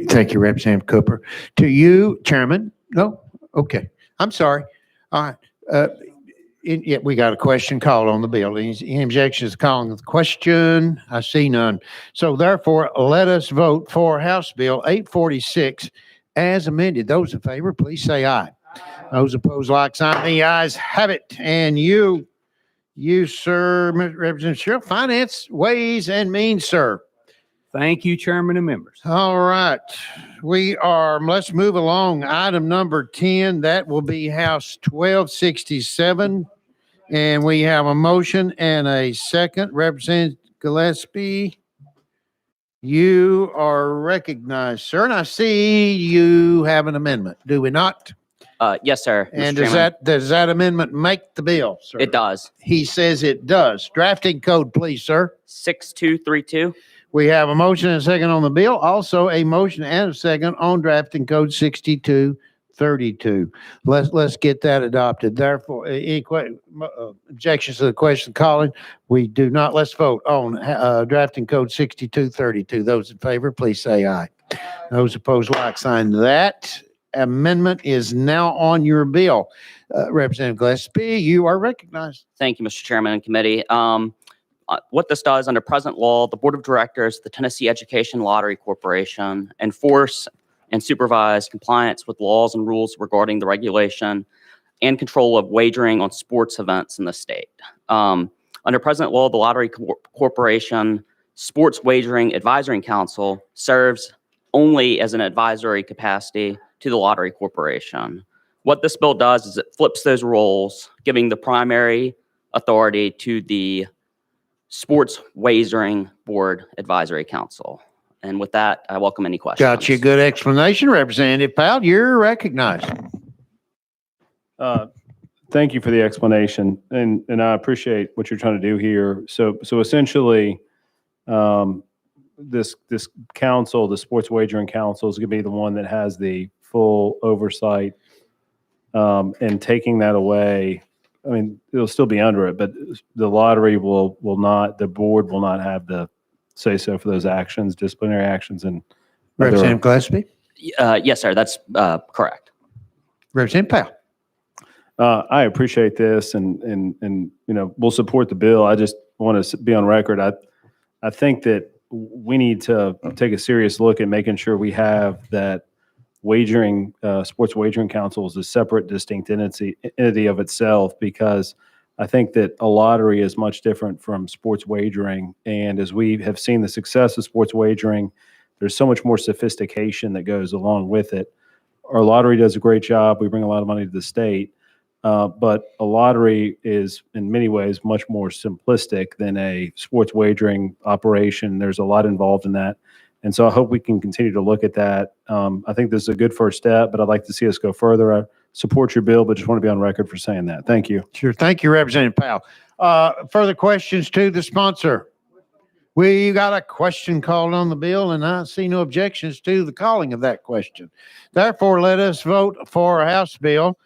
Thank you, Representative Cooper. To you, Chairman. No? Okay. I'm sorry. All right. We got a question called on the bill. Any objections to calling the question? I see none. So therefore, let us vote for House Bill 846 as amended. Those in favor, please say aye. Those opposed, like sign. The ayes have it. And you, sir, Representative Sherrill, Finance, Ways and Means, sir. Thank you, Chairman and members. All right. Let's move along. Item number 10, that will be House 1267. And we have a motion and a second. Representative Gillespie, you are recognized, sir. And I see you have an amendment, do we not? Yes, sir. And Mr. does that amendment make the bill, sir? It does. He says it does. Drafting code, please, sir. 6232. We have a motion and a second on the bill. Also a motion and a second on drafting code 6232. Let's get that adopted. Therefore, any objections to the question calling? We do not. Let's vote on drafting code 6232. Those in favor, please say aye. Those opposed, like sign. That amendment is now on your bill. Representative Gillespie, you are recognized. Thank you, Mr. Chairman and committee. What this does under present law, the Board of Directors of the Tennessee Education Lottery Corporation enforce and supervise compliance with laws and rules regarding the regulation and control of wagering on sports events in the state. Under present law, the Lottery Corporation Sports Wagering Advisory Council serves only as an advisory capacity to the Lottery Corporation. What this bill does is it flips those roles, giving the primary authority to the Sports Wagering Board Advisory Council. And with that, I welcome any questions. Got you. Good explanation, Representative Powell. You're recognized. Thank you for the explanation, and I appreciate what you're trying to do here. So essentially, this council, the Sports Wagering Council, is going to be the one that has the full oversight, and taking that away. I mean, it'll still be under it, but the lottery will not. The board will not have the say so for those actions, disciplinary actions, and Representative Gillespie. Yes, sir. That's correct. Representative Powell. I appreciate this, and we'll support the bill. I just want to be on record. I think that we need to take a serious look at making sure we have that wagering, Sports Wagering Council is a separate, distinct entity of itself, because I think that a lottery is much different from sports wagering. And as we have seen the success of sports wagering, there's so much more sophistication that goes along with it. Our lottery does a great job. We bring a lot of money to the state. But a lottery is in many ways much more simplistic than a sports wagering operation. There's a lot involved in that. And so I hope we can continue to look at that. I think this is a good first step, but I'd like to see us go further. I support your bill, but just want to be on record for saying that. Thank you. Sure. Thank you, Representative Powell. Further questions to the sponsor? We got a question called on the bill, and I see no objections to the calling of that question. Therefore, let us vote for House Bill.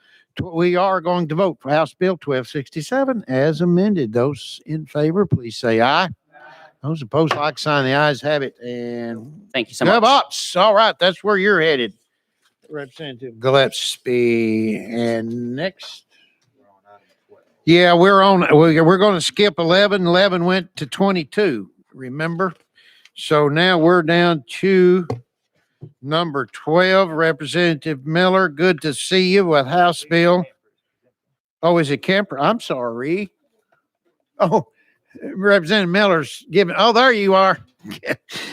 We are going to vote for House Bill 1267 as amended. Those in favor, please say aye. Those opposed, like sign. The ayes have it. And thank you so much. All right, that's where you're headed. Representative Gillespie. And next. Yeah, we're going to skip 11. 11 went to 22, remember? So now we're down to number 12, Representative Miller. Good to see you with House Bill. Oh, is it Kemper? I'm sorry. Oh, Representative Miller's giving. Oh, there you are,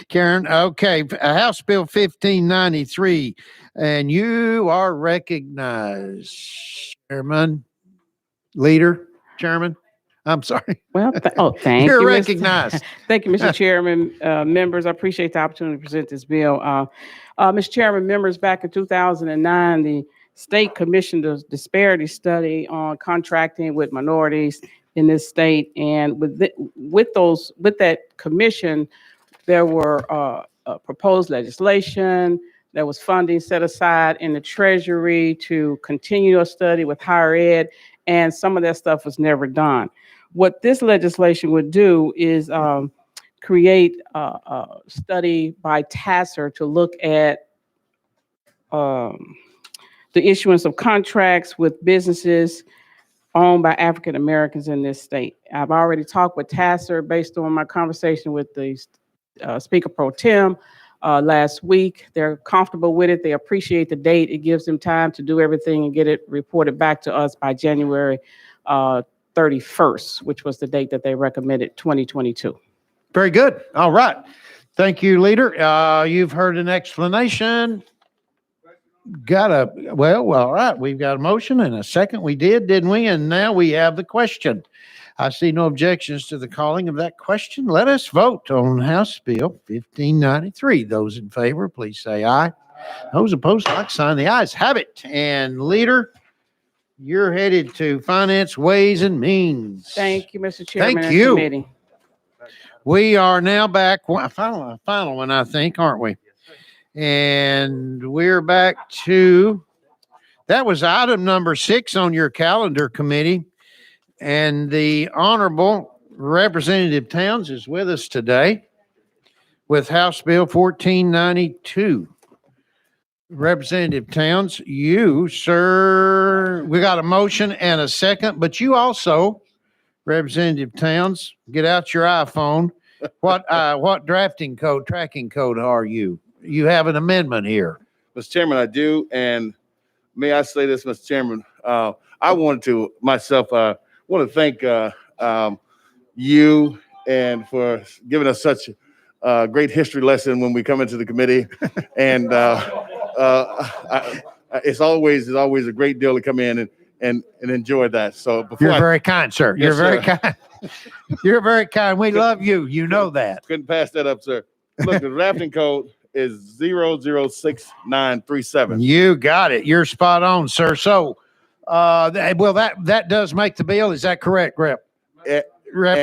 Karen. Okay, House Bill 1593, and you are recognized, Chairman, Leader, Chairman. I'm sorry. Well, thank You're you. recognized. Thank you, Mr. Chairman. Members, I appreciate the opportunity to present this bill. Mr. Chairman, members, back in 2009, the state commissioned a disparity study on contracting with minorities in this state. And with that commission, there were proposed legislation. There was funding set aside in the Treasury to continue a study with higher ed, and some of that stuff was never done. What this legislation would do is create a study by TASER to look at the issuance of contracts with businesses owned by African Americans in this state. I've already talked with TASER based on my conversation with the Speaker Pro Tem last week. They're comfortable with it. They appreciate the date. It gives them time to do everything and get it reported back to us by January 31st, which was the date that they recommended, 2022. Very good. All right. Thank you, Leader. You've heard an explanation. All right. We've got a motion and a second. We did, didn't we? And now we have the question. I see no objections to the calling of that question. Let us vote on House Bill 1593. Those in favor, please say aye. Those opposed, like sign. The ayes have it. And Leader, you're headed to Finance, Ways, and Means. Thank you, Mr. Chairman. Thank you. Committee. We are now back, final one, I think, aren't we? And we're back to, that was item number 6 on your calendar, committee. And the Honorable Representative Towns is with us today with House Bill 1492. Representative Towns, you, sir, we got a motion and a second, but you also, Representative Towns, get out your iPhone. What tracking code are you? You have an amendment here. Mr. Chairman, I do. And may I say this, Mr. Chairman? I wanted to want to thank you and for giving us such a great history lesson when we come into the committee. And it's always a great deal to come in and enjoy that. So You're very kind, sir. Yes, You're very sir. kind. You're very kind. We love you. You know that. Couldn't pass that up, sir. Look, the drafting code is 006937. You got it. You're spot on, sir. So, that does make the bill. Is that correct, Rep?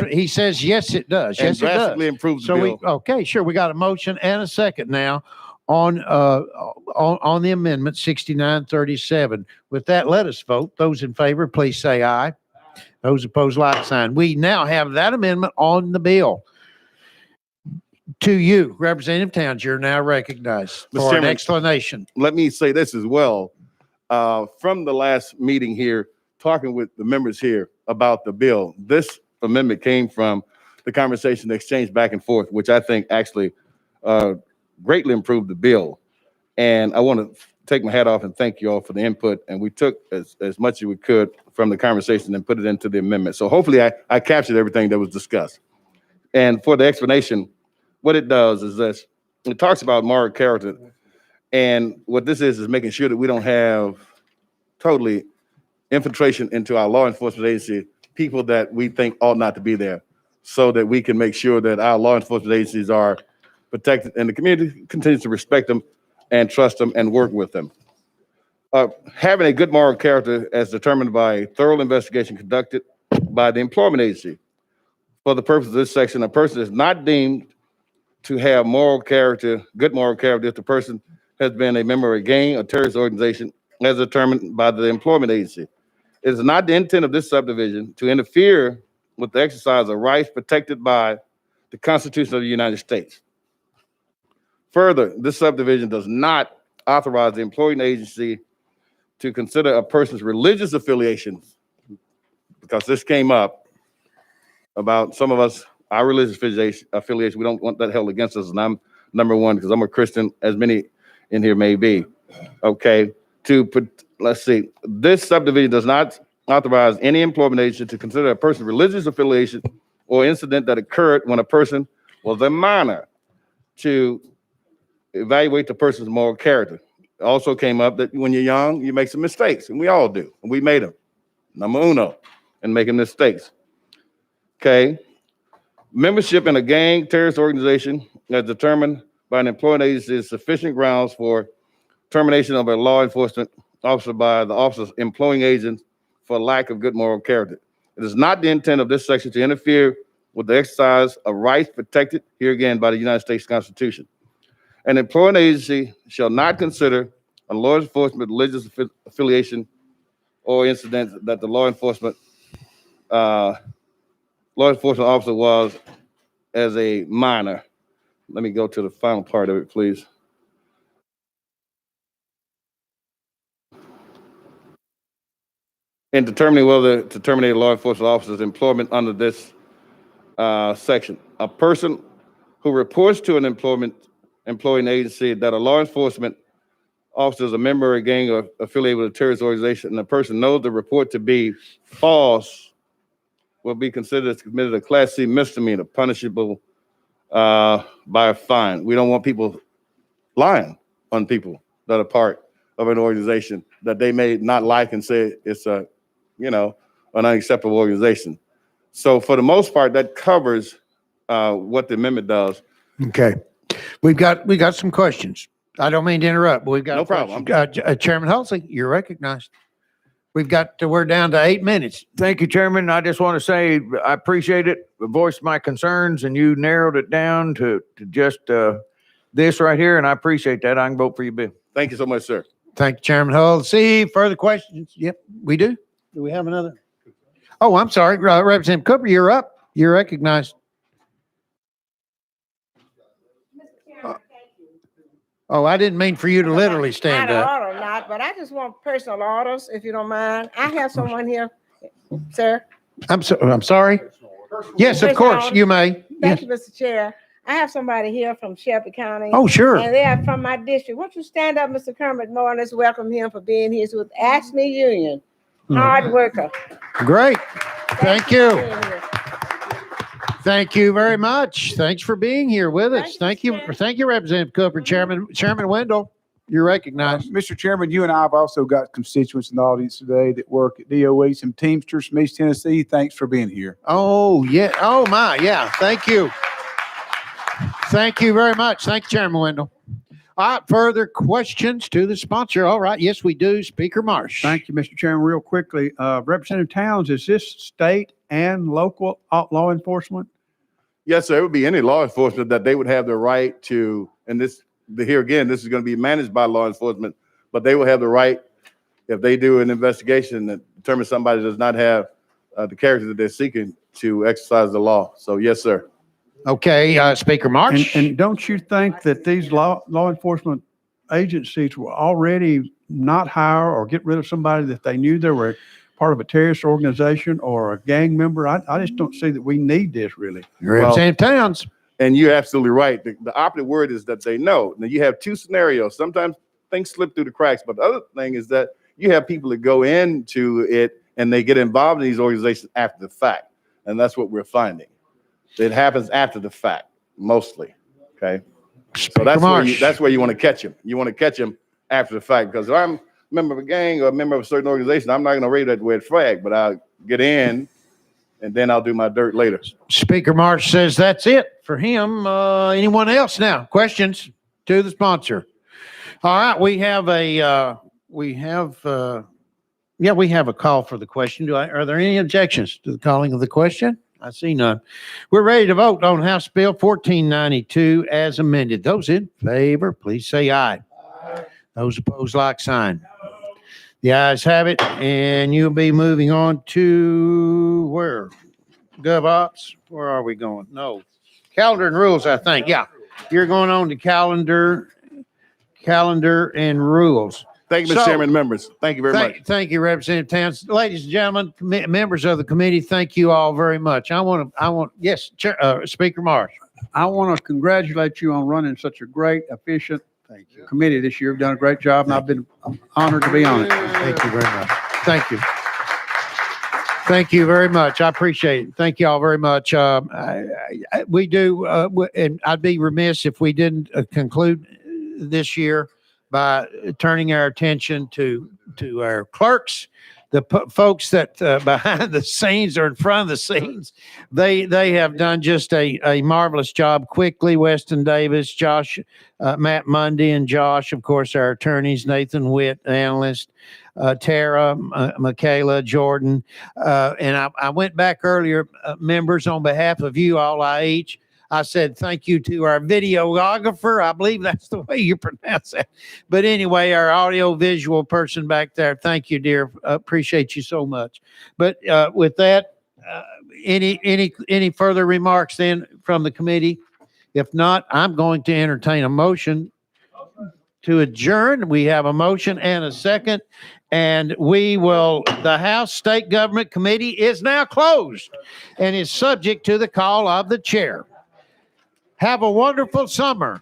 He says yes, it does. Yes, it does. Drastically improves the bill. Okay, sure. We got a motion and a second now on the amendment 6937. With that, let us vote. Those in favor, please say aye. Those opposed, like sign. We now have that amendment on the bill. To you, Representative Towns, you're now recognized Mr. for an Chairman, explanation. Let me say this as well. From the last meeting here, talking with the members here about the bill, this amendment came from the conversation exchange back and forth, which I think actually greatly improved the bill. And I want to take my hat off and thank you all for the input. And we took as much as we could from the conversation and put it into the amendment. So hopefully I captured everything that was discussed. And for the explanation, what it does is this: it talks about moral character. And what this is making sure that we don't have totally infiltration into our law enforcement agency, people that we think ought not to be there, so that we can make sure that our law enforcement agencies are protected and the community continues to respect them and trust them and work with them. Having a good moral character as determined by a thorough investigation conducted by the employment agency. For the purpose of this section, a person is not deemed to have moral character, good moral character, if the person has been a member of a gang or terrorist organization as determined by the employment agency. It is not the intent of this subdivision to interfere with the exercise of rights protected by the Constitution of the United States. Further, this subdivision does not authorize the employing agency to consider a person's religious affiliations, because this came up about some of us, our religious affiliation, we don't want that held against us, and I'm number one because I'm a Christian, as many in here may be. Okay, let's see, this subdivision does not authorize any employment agency to consider a person's religious affiliation or incident that occurred when a person was a minor to evaluate the person's moral character. It also came up that when you're young, you make some mistakes, and we all do, and we made them. Number uno, in making mistakes. Okay. Membership in a gang, terrorist organization as determined by an employment agency is sufficient grounds for termination of a law enforcement officer by the officer's employing agent for lack of good moral character. It is not the intent of this section to interfere with the exercise of rights protected, here again, by the United States Constitution. An employment agency shall not consider a law enforcement religious affiliation or incident that the law enforcement officer was as a minor. Let me go to the final part of it, please. In determining whether to terminate a law enforcement officer's employment under this section, a person who reports to an employing agency that a law enforcement officer is a member of a gang or affiliated with a terrorist organization, and the person knows the report to be false, will be considered as committed a Class C misdemeanor, punishable by a fine. We don't want people lying on people that are part of an organization that they may not like and say it's an unacceptable organization. So for the most part, that covers what the amendment does. Okay. We got some questions. I don't mean to interrupt, but we've got No problem. Chairman Halsey, you're recognized. We're down to 8 minutes. Thank you, Chairman. I just want to say I appreciate it. I voiced my concerns and you narrowed it down to just this right here, and I appreciate that. I can vote for your bill. Thank you so much, sir. Thank you, Chairman Halsey. Further questions? Yep, we do. Do we have another? Oh, I'm sorry. Representative Cooper, you're up. You're recognized. Oh, I didn't mean for you to literally stand Out of up. order or not, but I just want personal orders, if you don't mind. I have someone here, sir. I'm sorry. Yes, of Personal course, orders. you may. Thank Yes. you, Mr. Chair. I have somebody here from Shelby County. Oh, sure. And they are from my district. Won't you stand up, Mr. Kermit Moore, and let's welcome him for being here. He's with ASME Union, hard worker. Great. Thank you. for being here. Thank you very much. Thanks for being here with us. Thank you, Representative Cooper. Chairman Wendell, you're recognized. Mr. Chairman, you and I have also got constituents in the audience today that work at DOE, some Teamsters from East Tennessee. Thanks for being here. Oh, yeah. Oh, my. Yeah. Thank you. Thank you very much. Thank you, Chairman Wendell. All right. Further questions to the sponsor? All right. Yes, we do. Speaker Marsh. Thank you, Mr. Chairman. Real quickly, Representative Towns, is this state and local law enforcement? Yes, sir. It would be any law enforcement that they would have the right to, and here again, this is going to be managed by law enforcement, but they will have the right, if they do an investigation that determines somebody does not have the character that they're seeking, to exercise the law. So yes, sir. Okay, Speaker Marsh. And don't you think that these law enforcement agencies will already not hire or get rid of somebody that they knew they were part of a terrorist organization or a gang member? I just don't see that we need this really. Representative Towns. And you're absolutely right. The operative word is that they know. Now you have two scenarios. Sometimes things slip through the cracks, but the other thing is that you have people that go into it and they get involved in these organizations after the fact. And that's what we're finding. It happens after the fact, mostly. Okay. So that's where you want to catch them. You want to catch them after the fact, because if I'm a member of a gang or a member of a certain organization, I'm not going to raise that red flag, but I'll get in and then I'll do my dirt later. Speaker Marsh says that's it for him. Anyone else now? Questions to the sponsor? All right, we have a call for the question. Are there any objections to the calling of the question? I see none. We're ready to vote on House Bill 1492 as amended. Those in favor, please say aye. Aye. Those opposed, like sign. The ayes have it, and you'll be moving on to where? GovOps? Where are we going? No. Calendar and rules, I think. Yeah. You're going on to calendar calendar and rules. Thank you, Mr. So- Chairman, members. Thank you very much. Thank you, Representative Towns. Ladies and gentlemen, members of the committee, thank you all very much. Yes, Speaker Marsh. I want to congratulate you on running such a great, efficient committee this year. You've done a great job, and I've been honored to be on it. Thank you very much. Thank you. Thank you very much. I appreciate it. Thank you all very much. We do, and I'd be remiss if we didn't conclude this year by turning our attention to our clerks, the folks that behind the scenes or in front of the scenes. They have done just a marvelous job. Quickly, Weston Davis, Josh, Matt Mundy, and Josh, of course, our attorneys, Nathan Witt, analyst, Tara, Michaela, Jordan. And I went back earlier, members, on behalf of you all, I said thank you to our videographer. I believe that's the way you pronounce that. But anyway, our audio visual person back there, thank you, dear. Appreciate you so much. But with that, any further remarks then from the committee? If not, I'm going to entertain a motion to adjourn. We have a motion and a second, and the House State Government Committee is now closed and is subject to the call of the chair. Have a wonderful summer.